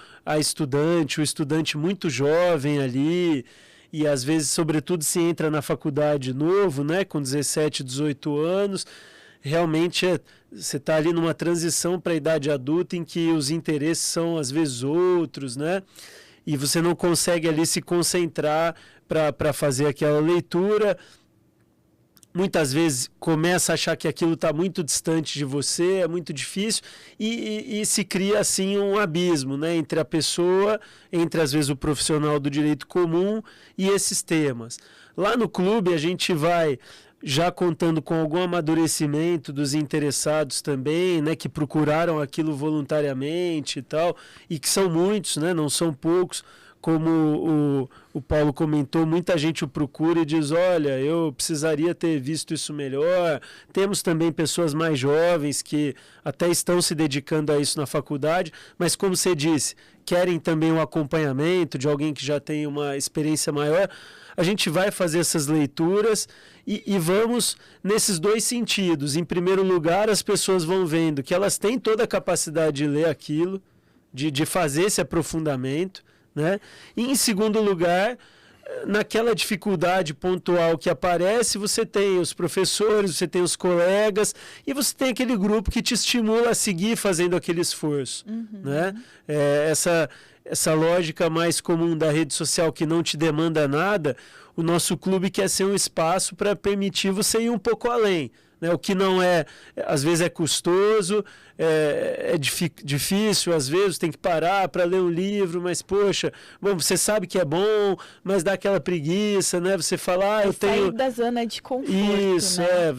Speaker 3: estudante muito jovem ali, e às vezes, sobretudo, se entra na faculdade novo, né, com 17, 18 anos, realmente você está ali numa transição para a idade adulta em que os interesses são, às vezes, outros, né, e você não consegue ali se concentrar para fazer aquela leitura. Muitas vezes começa a achar que aquilo está muito distante de você, é muito difícil, e se cria assim um abismo, né, entre a pessoa, entre às vezes o profissional do direito comum e esses temas. Lá no clube a gente vai já contando com algum amadurecimento dos interessados também, né, que procuraram aquilo voluntariamente e tal, e que são muitos, né, não são poucos. Como o Paulo comentou, muita gente o procura e diz, olha, eu precisaria ter visto isso melhor. Temos também pessoas mais jovens que até estão se dedicando a isso na faculdade, mas como você disse, querem também um acompanhamento de alguém que já tem uma experiência maior. A gente vai fazer essas leituras e vamos nesses dois sentidos. Em primeiro lugar, as pessoas vão vendo que elas têm toda a capacidade de ler aquilo, de fazer esse aprofundamento, né? E em segundo lugar, naquela dificuldade pontual que aparece, você tem os professores, você tem os colegas e você tem aquele grupo que te estimula a seguir fazendo aquele esforço, né? Essa lógica mais comum da rede social que não te demanda nada, o nosso clube quer ser um espaço para permitir você ir um pouco além, né? O que não às vezes é custoso, difícil, às vezes tem que parar para ler um livro, mas poxa, bom, você sabe que é bom, mas dá aquela preguiça, né? Você fala, eu tenho...
Speaker 1: Sair da zona de conforto,
Speaker 3: isso,
Speaker 1: né?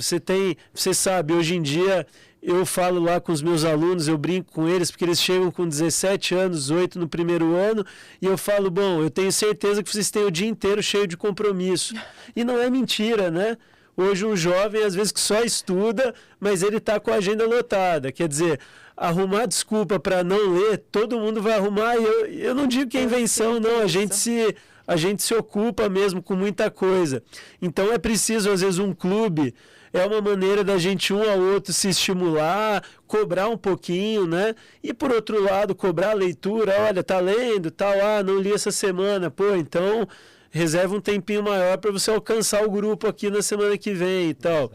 Speaker 3: Você sabe, hoje em dia eu falo lá com os meus alunos, eu brinco com eles, porque eles chegam com 17 anos, 18 no primeiro ano, e eu falo, bom, eu tenho certeza que vocês têm o dia inteiro cheio de compromisso. E não é mentira, né? Hoje um jovem, às vezes, que só estuda, mas ele está com a agenda lotada. Quer dizer, arrumar desculpa para não ler, todo mundo vai arrumar. E eu não digo que é invenção, não. A gente se ocupa mesmo com muita coisa. Então é preciso, às vezes, um clube. É uma maneira da gente um ao outro se estimular, cobrar um pouquinho, né? E por outro lado, cobrar a leitura. Olha, tá lendo, tal, não li essa semana. Pô, então reserva um tempinho maior para você alcançar o grupo aqui na semana que vem e tal.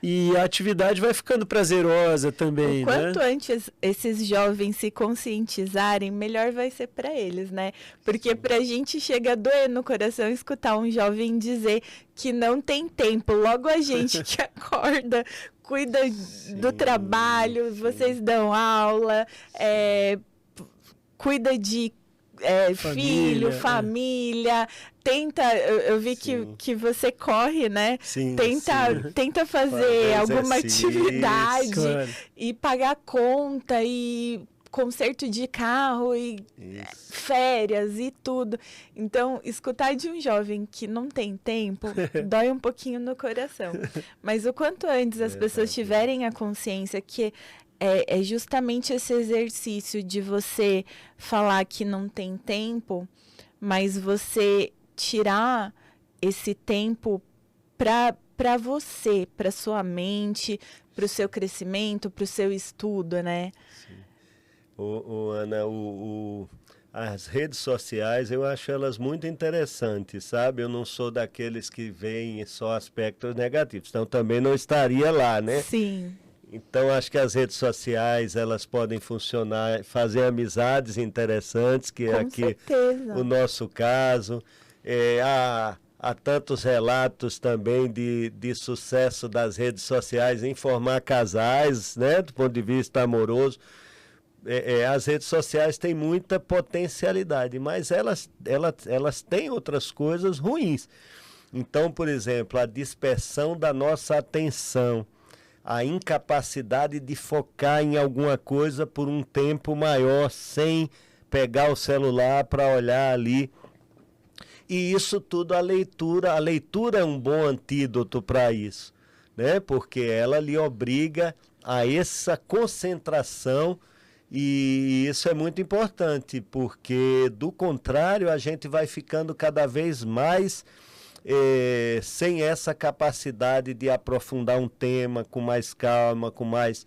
Speaker 3: E a atividade vai ficando prazerosa também,
Speaker 1: o quanto antes esses jovens se conscientizarem, melhor vai ser para eles, né? Porque pra gente chega a doer no coração escutar um jovem dizer que não tem tempo. Logo a gente que acorda, cuida do trabalho, vocês dão aula, cuida de filho, família. Tenta, eu vi que você corre, né?
Speaker 2: Sim,
Speaker 1: tenta fazer alguma atividade
Speaker 3: claro.
Speaker 1: E pagar conta e conserto de carro e férias e tudo. Então, escutar de um jovem que não tem tempo dói um pouquinho no coração. Mas o quanto antes as pessoas tiverem a consciência que é justamente esse exercício de você falar que não tem tempo, mas você tirar esse tempo para você, para sua mente, para o seu crescimento, para o seu estudo, né?
Speaker 2: Sim. Ana, as redes sociais, eu acho elas muito interessantes, sabe? Eu não sou daqueles que veem só aspectos negativos, então também não estaria lá, né?
Speaker 1: Sim.
Speaker 2: Então, acho que as redes sociais, elas podem funcionar, fazer amizades interessantes, que é aqui o nosso caso. Há tantos relatos também de sucesso das redes sociais em formar casais, né, do ponto de vista amoroso. As redes sociais têm muita potencialidade, mas elas têm outras coisas ruins. Então, por exemplo, a dispersão da nossa atenção, a incapacidade de focar em alguma coisa por um tempo maior, sem pegar o celular para olhar ali. E isso tudo, a leitura é um bom antídoto para isso, né? Porque ela lhe obriga a essa concentração, e isso é muito importante, porque do contrário a gente vai ficando cada vez mais sem essa capacidade de aprofundar um tema com mais calma, com mais,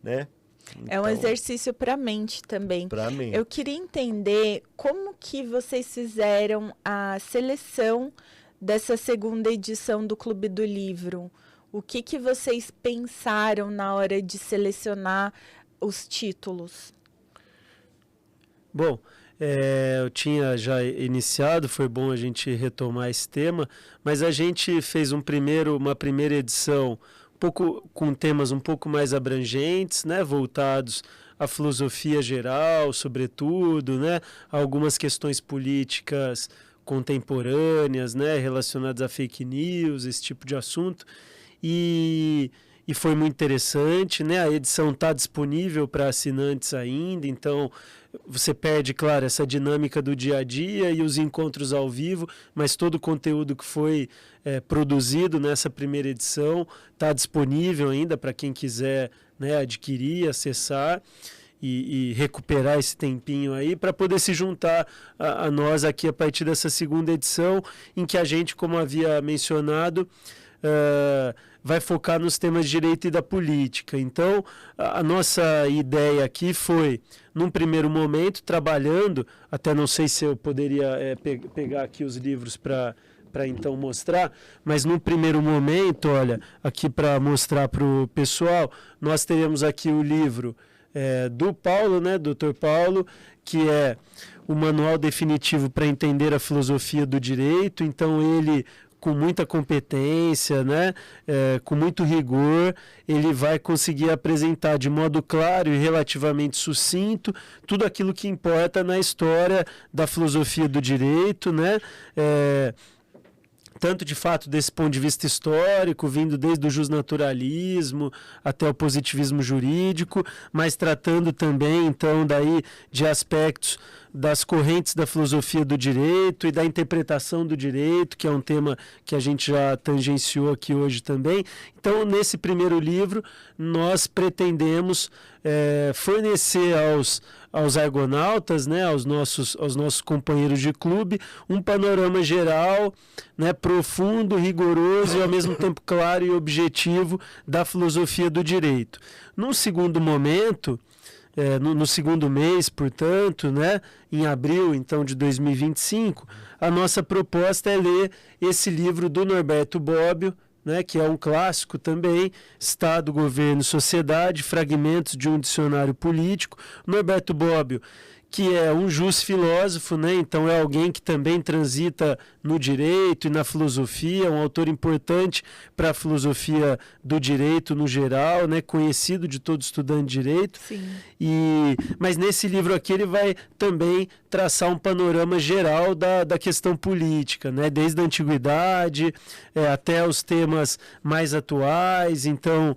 Speaker 2: né? Então,
Speaker 1: é um exercício para a mente também.
Speaker 2: Para mim.
Speaker 1: Eu queria entender como que vocês fizeram a seleção dessa segunda edição do Clube do Livro. O que vocês pensaram na hora de selecionar os títulos?
Speaker 3: Bom, eu tinha já iniciado, foi bom a gente retomar esse tema, mas a gente fez uma primeira edição com temas um pouco mais abrangentes, né, voltados à filosofia geral, sobretudo, né, algumas questões políticas contemporâneas, né, relacionadas a fake news, esse tipo de assunto, e foi muito interessante, né? A edição está disponível para assinantes ainda, então você perde, claro, essa dinâmica do dia a dia e os encontros ao vivo, mas todo o conteúdo que foi produzido nessa primeira edição está disponível ainda para quem quiser, né, adquirir, acessar e recuperar esse tempinho aí para poder se juntar a nós aqui a partir dessa segunda edição, em que a gente, como havia mencionado, vai focar nos temas de direito e da política. Então, a nossa ideia aqui foi, num primeiro momento, trabalhando, até não sei se eu poderia pegar aqui os livros para então mostrar, mas num primeiro momento, olha, aqui para mostrar para o pessoal, nós teremos aqui o livro do Paulo, né, Dr. Paulo, que é o Manual Definitivo para Entender a Filosofia do Direito. Então, ele, com muita competência, né, com muito rigor, ele vai conseguir apresentar de modo claro e relativamente sucinto tudo aquilo que importa na história da filosofia do direito, né, tanto de fato desse ponto de vista histórico, vindo desde o justnaturalismo até o positivismo jurídico, mas tratando também, então, daí de aspectos das correntes da filosofia do direito e da interpretação do direito, que é um tema que a gente já tangenciou aqui hoje também. Então, nesse primeiro livro, nós pretendemos fornecer aos argonautas, né, aos nossos companheiros de clube, um panorama geral, né, profundo, rigoroso e ao mesmo tempo claro e objetivo da filosofia do direito. Num segundo momento, no segundo mês, portanto, né, em abril então de 2025, a nossa proposta é ler esse livro do Norberto Bobbio, né, que é um clássico também, Estado, Governo e Sociedade, Fragmentos de um Dicionário Político. Norberto Bobbio, que é um jus filósofo, né? Então é alguém que também transita no direito e na filosofia, um autor importante para a filosofia do direito no geral, né? Conhecido de todo estudante de direito.
Speaker 1: Sim.
Speaker 3: Mas nesse livro aqui ele vai também traçar um panorama geral da questão política, né? Desde a antiguidade até os temas mais atuais. Então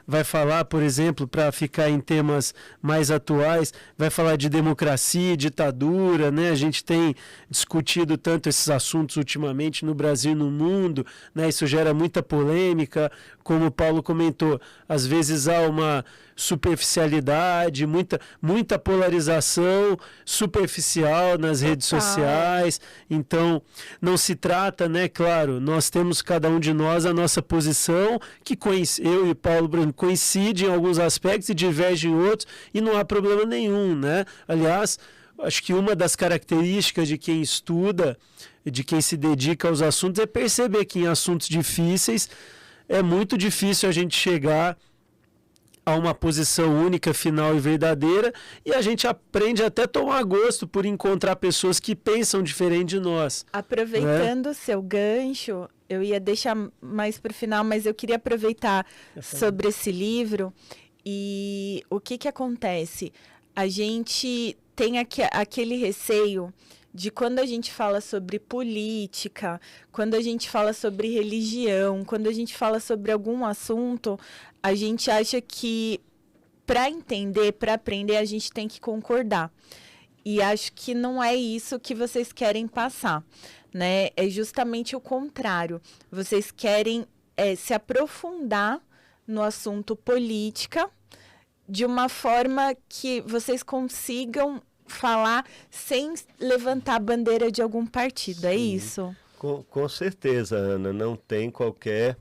Speaker 3: vai falar, por exemplo, para ficar em temas mais atuais, vai falar de democracia, ditadura, né? A gente tem discutido tanto esses assuntos ultimamente no Brasil e no mundo, né? Isso gera muita polêmica, como o Paulo comentou, às vezes há uma superficialidade, muita polarização superficial nas redes sociais. Então, não se trata, né? Claro, nós temos cada um de nós a nossa posição, que eu e Paulo Branco coincidem em alguns aspectos e divergem em outros, e não há problema nenhum, né? Aliás, acho que uma das características de quem estuda, de quem se dedica aos assuntos, é perceber que em assuntos difíceis é muito difícil a gente chegar a uma posição única, final e verdadeira, e a gente aprende até a tomar gosto por encontrar pessoas que pensam diferente de nós.
Speaker 1: Aproveitando o seu gancho, eu ia deixar mais para o final, mas eu queria aproveitar sobre esse livro. E o que acontece? A gente tem aquele receio de quando a gente fala sobre política, quando a gente fala sobre religião, quando a gente fala sobre algum assunto, a gente acha que para entender, para aprender, a gente tem que concordar. E acho que não é isso que vocês querem passar, né? É justamente o contrário. Vocês querem se aprofundar no assunto política de uma forma que vocês consigam falar sem levantar a bandeira de algum partido, é isso?
Speaker 2: Com certeza, Ana, não tem qualquer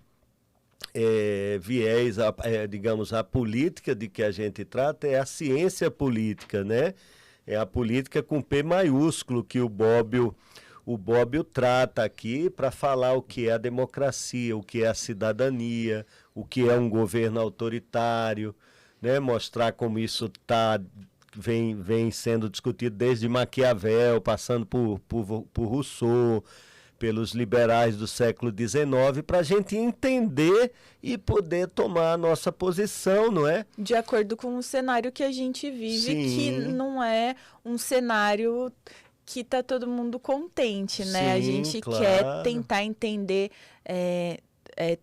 Speaker 2: viés, digamos, a política de que a gente trata é a ciência política, né? É a política com P maiúsculo que o Bobbio trata aqui para falar o que é a democracia, o que é a cidadania, o que é um governo autoritário, né? Mostrar como isso vem sendo discutido desde Maquiavel, passando por Rousseau, pelos liberais do século XIX, para a gente entender e poder tomar a nossa posição, não é?
Speaker 1: De acordo com o cenário que a gente vive,
Speaker 2: Sim.
Speaker 1: Que não é um cenário que está todo mundo contente, né?
Speaker 2: Sim,
Speaker 1: a gente
Speaker 2: claro.
Speaker 1: quer tentar entender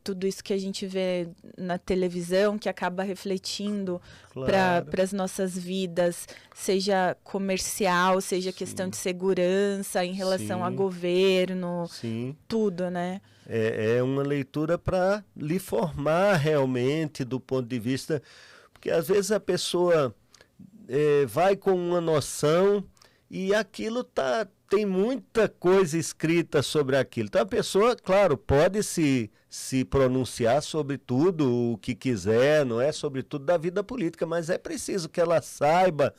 Speaker 1: tudo isso que a gente vê na televisão, que acaba refletindo
Speaker 2: Claro.
Speaker 1: para as nossas vidas, seja comercial, seja questão de segurança em relação
Speaker 2: Sim.
Speaker 1: a governo,
Speaker 2: Sim.
Speaker 1: tudo, né?
Speaker 2: É uma leitura para lhe formar realmente do ponto de vista... Porque às vezes a pessoa vai com uma noção e aquilo tem muita coisa escrita sobre aquilo. Então a pessoa, claro, pode se pronunciar sobre tudo o que quiser, não é? Sobre tudo da vida política, mas é preciso que ela saiba,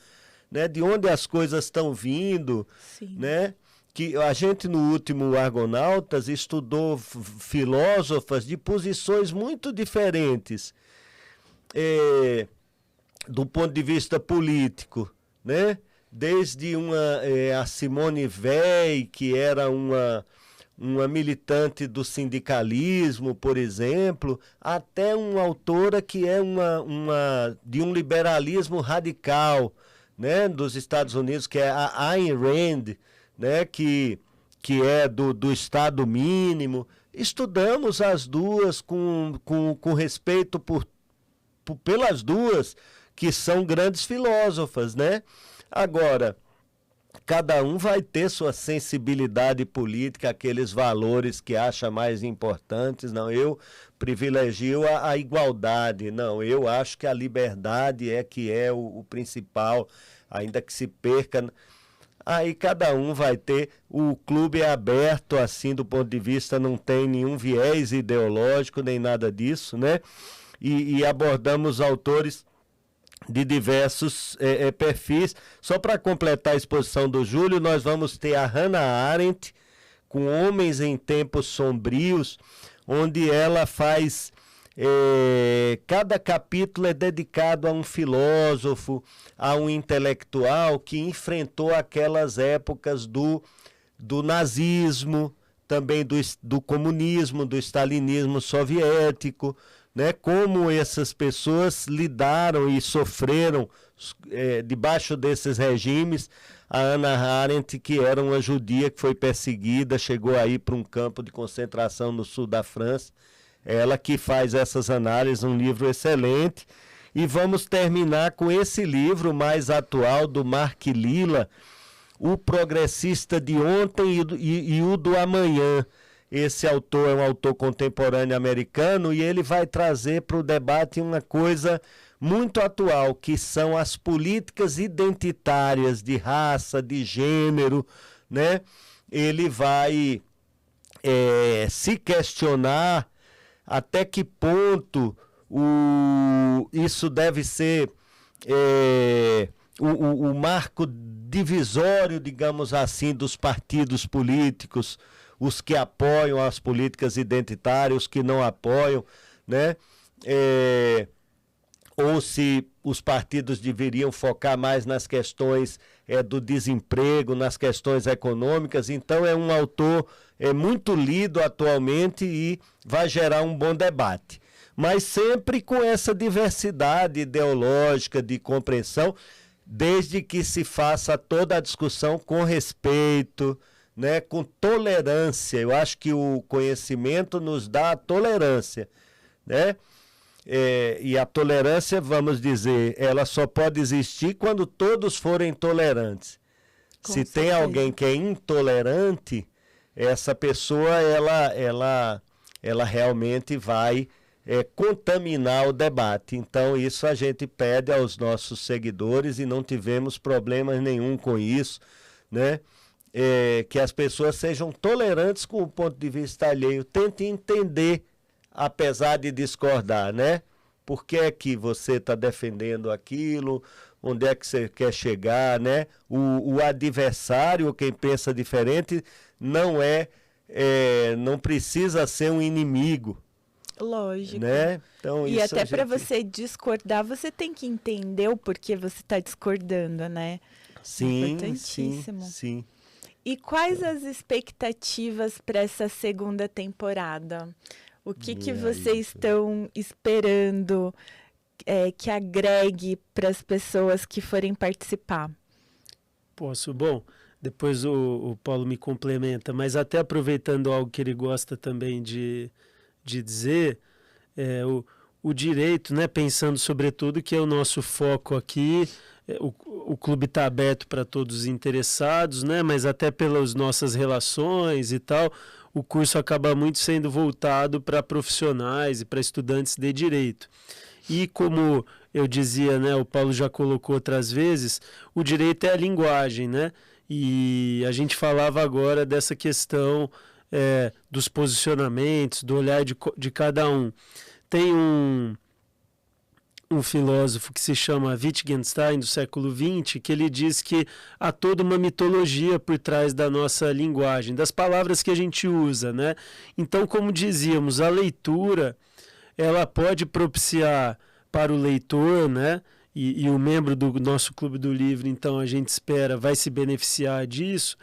Speaker 2: né, de onde as coisas estão vindo,
Speaker 1: Sim.
Speaker 2: né? Que a gente no último Argonautas estudou filósofas de posições muito diferentes do ponto de vista político, né? Desde a Simone Weil, que era uma militante do sindicalismo, por exemplo, até uma autora que é de um liberalismo radical, né, dos Estados Unidos, que é a Ayn Rand, né, que é do Estado mínimo. Estudamos as duas com respeito pelas duas, que são grandes filósofas, né? Agora, cada um vai ter sua sensibilidade política, aqueles valores que acha mais importantes. Não, eu privilegio a igualdade. Não, eu acho que a liberdade que é o principal, ainda que se perca. Aí cada um vai ter, o clube é aberto assim do ponto de vista, não tem nenhum viés ideológico, nem nada disso, né? E abordamos autores de diversos perfis. Só para completar a exposição do Júlio, nós vamos ter a Hannah Arendt, com Homens em Tempos Sombrios, onde ela faz cada capítulo é dedicado a um filósofo, a um intelectual que enfrentou aquelas épocas do nazismo, também do comunismo, do stalinismo soviético, né? Como essas pessoas lidaram e sofreram debaixo desses regimes. A Hannah Arendt, que era uma judia que foi perseguida, chegou aí para um campo de concentração no sul da França. Ela que faz essas análises, um livro excelente. E vamos terminar com esse livro mais atual do Mark Lilla, O Progressista de Ontem e o do Amanhã. Esse autor é um autor contemporâneo americano e ele vai trazer para o debate uma coisa muito atual, que são as políticas identitárias de raça, de gênero, né? Ele vai se questionar até que ponto isso deve ser o marco divisório, digamos assim, dos partidos políticos, os que apoiam as políticas identitárias, os que não apoiam, né? Ou se os partidos deveriam focar mais nas questões do desemprego, nas questões econômicas. Então é um autor muito lido atualmente e vai gerar um bom debate. Mas sempre com essa diversidade ideológica de compreensão, desde que se faça toda a discussão com respeito, né, com tolerância. Eu acho que o conhecimento nos dá a tolerância, né? E a tolerância, vamos dizer, ela só pode existir quando todos forem tolerantes. Se tem alguém que é intolerante, essa pessoa ela realmente vai contaminar o debate. Então isso a gente pede aos nossos seguidores e não tivemos problemas nenhum com isso, né? Que as pessoas sejam tolerantes com o ponto de vista alheio, tentem entender, apesar de discordar, né? Por que é que você está defendendo aquilo? Onde é que você quer chegar, né? O adversário, quem pensa diferente, não precisa ser um inimigo.
Speaker 1: Lógico.
Speaker 2: Né? Então,
Speaker 1: e até para você discordar, você tem que entender o porquê você está discordando, né?
Speaker 2: Sim,
Speaker 1: importantíssimo.
Speaker 2: sim.
Speaker 1: E quais as expectativas para essa segunda temporada? O que vocês estão esperando que agregue para as pessoas que forem participar?
Speaker 3: Posso? Bom, depois o Paulo me complementa, mas até aproveitando algo que ele gosta também de dizer, o direito, né, pensando sobretudo que é o nosso foco aqui, o clube está aberto para todos os interessados, né, mas até pelas nossas relações e tal, o curso acaba muito sendo voltado para profissionais e para estudantes de direito. E como eu dizia, né, o Paulo já colocou outras vezes, o direito é a linguagem, né? E a gente falava agora dessa questão dos posicionamentos, do olhar de cada um. Tem um filósofo que se chama Wittgenstein, do século XX, que ele diz que há toda uma mitologia por trás da nossa linguagem, das palavras que a gente usa, né? Então, como dizíamos, a leitura, ela pode propiciar para o leitor, né? E o membro do nosso Clube do Livro, então, a gente espera, vai se beneficiar disso.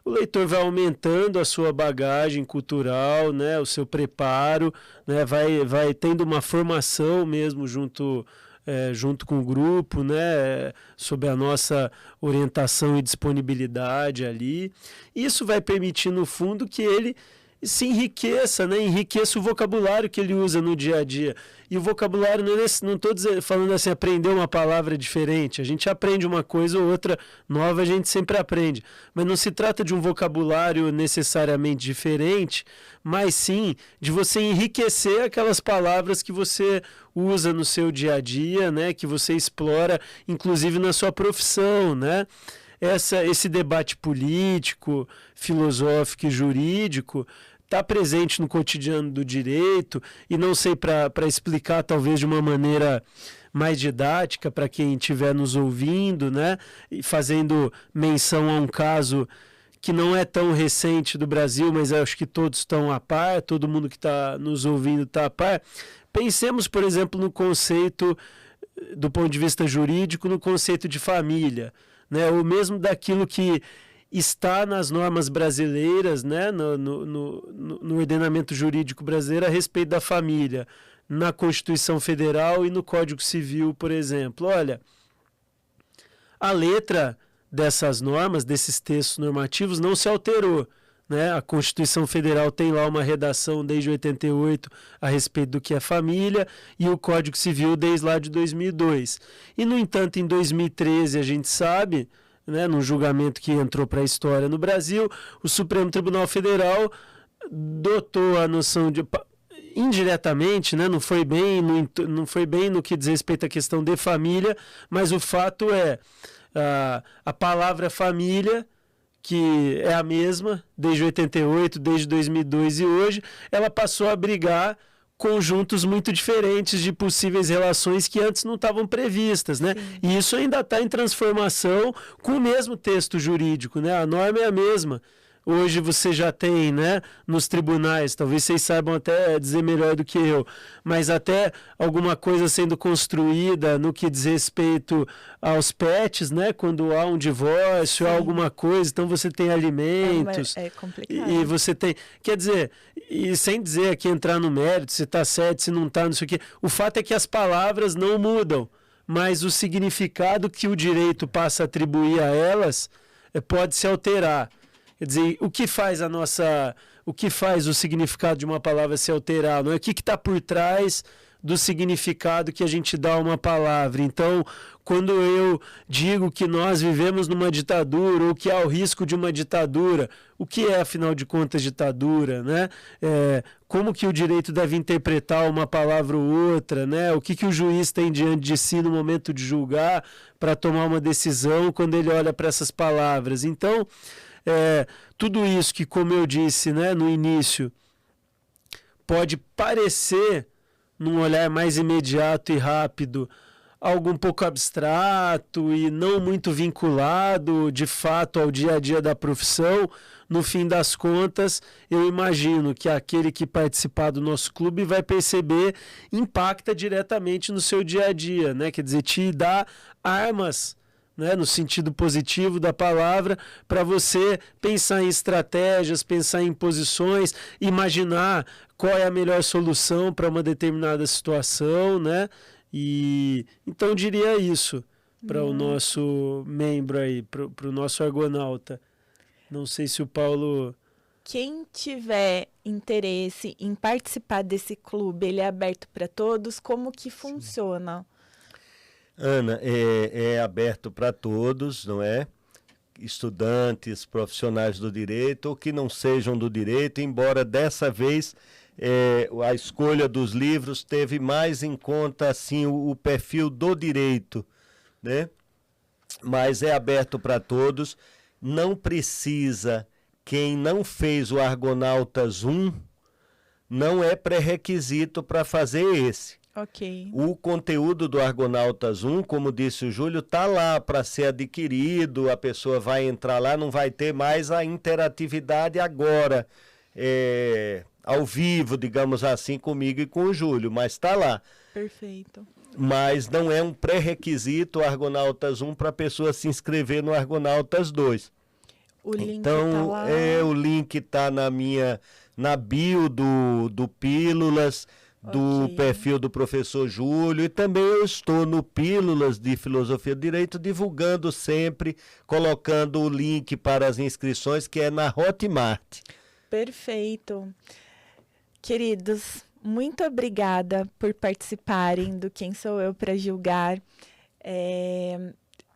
Speaker 3: O leitor vai aumentando a sua bagagem cultural, né, o seu preparo, né, vai tendo uma formação mesmo junto com o grupo, né, sob a nossa orientação e disponibilidade ali. Isso vai permitir, no fundo, que ele se enriqueça, né, enriqueça o vocabulário que ele usa no dia a dia. E o vocabulário, não estou falando assim, aprender uma palavra diferente. A gente aprende uma coisa ou outra nova, a gente sempre aprende. Mas não se trata de um vocabulário necessariamente diferente, mas sim de você enriquecer aquelas palavras que você usa no seu dia a dia, né? Que você explora, inclusive na sua profissão, né? Esse debate político, filosófico e jurídico está presente no cotidiano do direito, e não sei, para explicar talvez de uma maneira mais didática para quem estiver nos ouvindo, né? E fazendo menção a um caso que não é tão recente do Brasil, mas eu acho que todos estão a par, todo mundo que está nos ouvindo está a par. Pensemos, por exemplo, no conceito, do ponto de vista jurídico, no conceito de família, né? Ou mesmo daquilo que está nas normas brasileiras, né? no ordenamento jurídico brasileiro a respeito da família, na Constituição Federal e no Código Civil, por exemplo. Olha, a letra dessas normas, desses textos normativos, não se alterou, né? A Constituição Federal tem lá uma redação desde 88 a respeito do que é família e o Código Civil desde lá de 2002. E, no entanto, em 2013, a gente sabe, né, num julgamento que entrou para a história no Brasil, o Supremo Tribunal Federal dotou a noção de... indiretamente, né, não foi bem no que diz respeito à questão de família, mas o fato é a palavra família, que é a mesma desde 88, desde 2002 e hoje, ela passou a abrigar conjuntos muito diferentes de possíveis relações que antes não estavam previstas, né? E isso ainda está em transformação com o mesmo texto jurídico, né? A norma é a mesma. Hoje você já tem, né, nos tribunais, talvez vocês saibam até dizer melhor do que eu, mas até alguma coisa sendo construída no que diz respeito aos pets, né, quando há um divórcio, há alguma coisa, então você tem alimentos.
Speaker 1: É complicado.
Speaker 3: E você tem, quer dizer, e sem dizer aqui entrar no mérito, se está certo, se não está, não sei o quê, o fato é que as palavras não mudam, mas o significado que o direito passa a atribuir a elas pode se alterar. Quer dizer, o que faz o significado de uma palavra se alterar? Não é? O que está por trás do significado que a gente dá a uma palavra? Então, quando eu digo que nós vivemos numa ditadura ou que há o risco de uma ditadura, o que é, afinal de contas, ditadura, né? Como que o direito deve interpretar uma palavra ou outra, né? O que o juiz tem diante de si no momento de julgar para tomar uma decisão quando ele olha para essas palavras? Então, tudo isso que, como eu disse, né, no início, pode parecer, num olhar mais imediato e rápido, algo um pouco abstrato e não muito vinculado, de fato, ao dia a dia da profissão. No fim das contas, eu imagino que aquele que participar do nosso clube vai perceber, impacta diretamente no seu dia a dia, né? Quer dizer, te dá armas, né, no sentido positivo da palavra, para você pensar em estratégias, pensar em posições, imaginar qual é a melhor solução para uma determinada situação, né? E então eu diria isso para o nosso membro aí, para o nosso argonauta. Não sei se o Paulo...
Speaker 1: Quem tiver interesse em participar desse clube, ele é aberto para todos? Como que funciona?
Speaker 2: Ana, é aberto para todos, não é? Estudantes, profissionais do direito ou que não sejam do direito, embora dessa vez a escolha dos livros teve mais em conta assim, o perfil do direito, né? Mas é aberto para todos, não precisa, quem não fez o Argonautas 1, não é pré-requisito para fazer esse.
Speaker 1: Ok.
Speaker 2: O conteúdo do Argonautas 1, como disse o Júlio, está lá para ser adquirido, a pessoa vai entrar lá, não vai ter mais a interatividade agora, ao vivo, digamos assim, comigo e com o Júlio, mas está lá.
Speaker 1: Perfeito.
Speaker 2: Mas não é um pré-requisito o Argonautas 1 para a pessoa se inscrever no Argonautas 2.
Speaker 1: O link
Speaker 2: então,
Speaker 1: tá lá.
Speaker 2: o link está na bio do Pílulas, do perfil do professor Júlio, e também eu estou no Pílulas de Filosofia do Direito, divulgando sempre, colocando o link para as inscrições, que é na Hotmart.
Speaker 1: Perfeito. Queridos, muito obrigada por participarem do Quem Sou Eu para Julgar.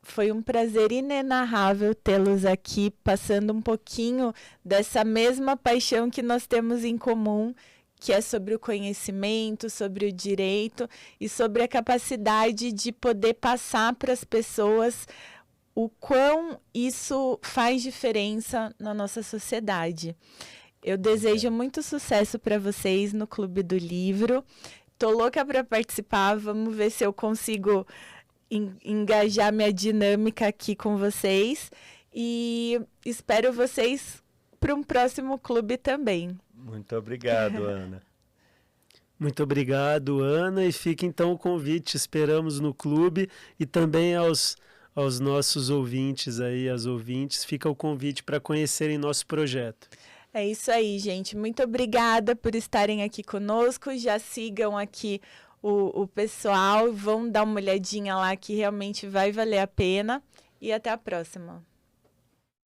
Speaker 1: Foi um prazer inenarrável tê-los aqui, passando um pouquinho dessa mesma paixão que nós temos em comum, que é sobre o conhecimento, sobre o direito e sobre a capacidade de poder passar para as pessoas o quão isso faz diferença na nossa sociedade. Eu desejo muito sucesso para vocês no Clube do Livro. Tô louca para participar, vamos ver se eu consigo engajar minha dinâmica aqui com vocês. e espero vocês para um próximo clube também.
Speaker 2: Muito obrigado, Ana.
Speaker 3: Muito obrigado, Ana, e fica então o convite, esperamos no clube, e também aos nossos ouvintes aí, as ouvintes, fica o convite para conhecerem nosso projeto.
Speaker 1: É isso aí, gente. Muito obrigada por estarem aqui conosco. Já sigam aqui o pessoal, vão dar uma olhadinha lá que realmente vai valer a pena. E até a próxima.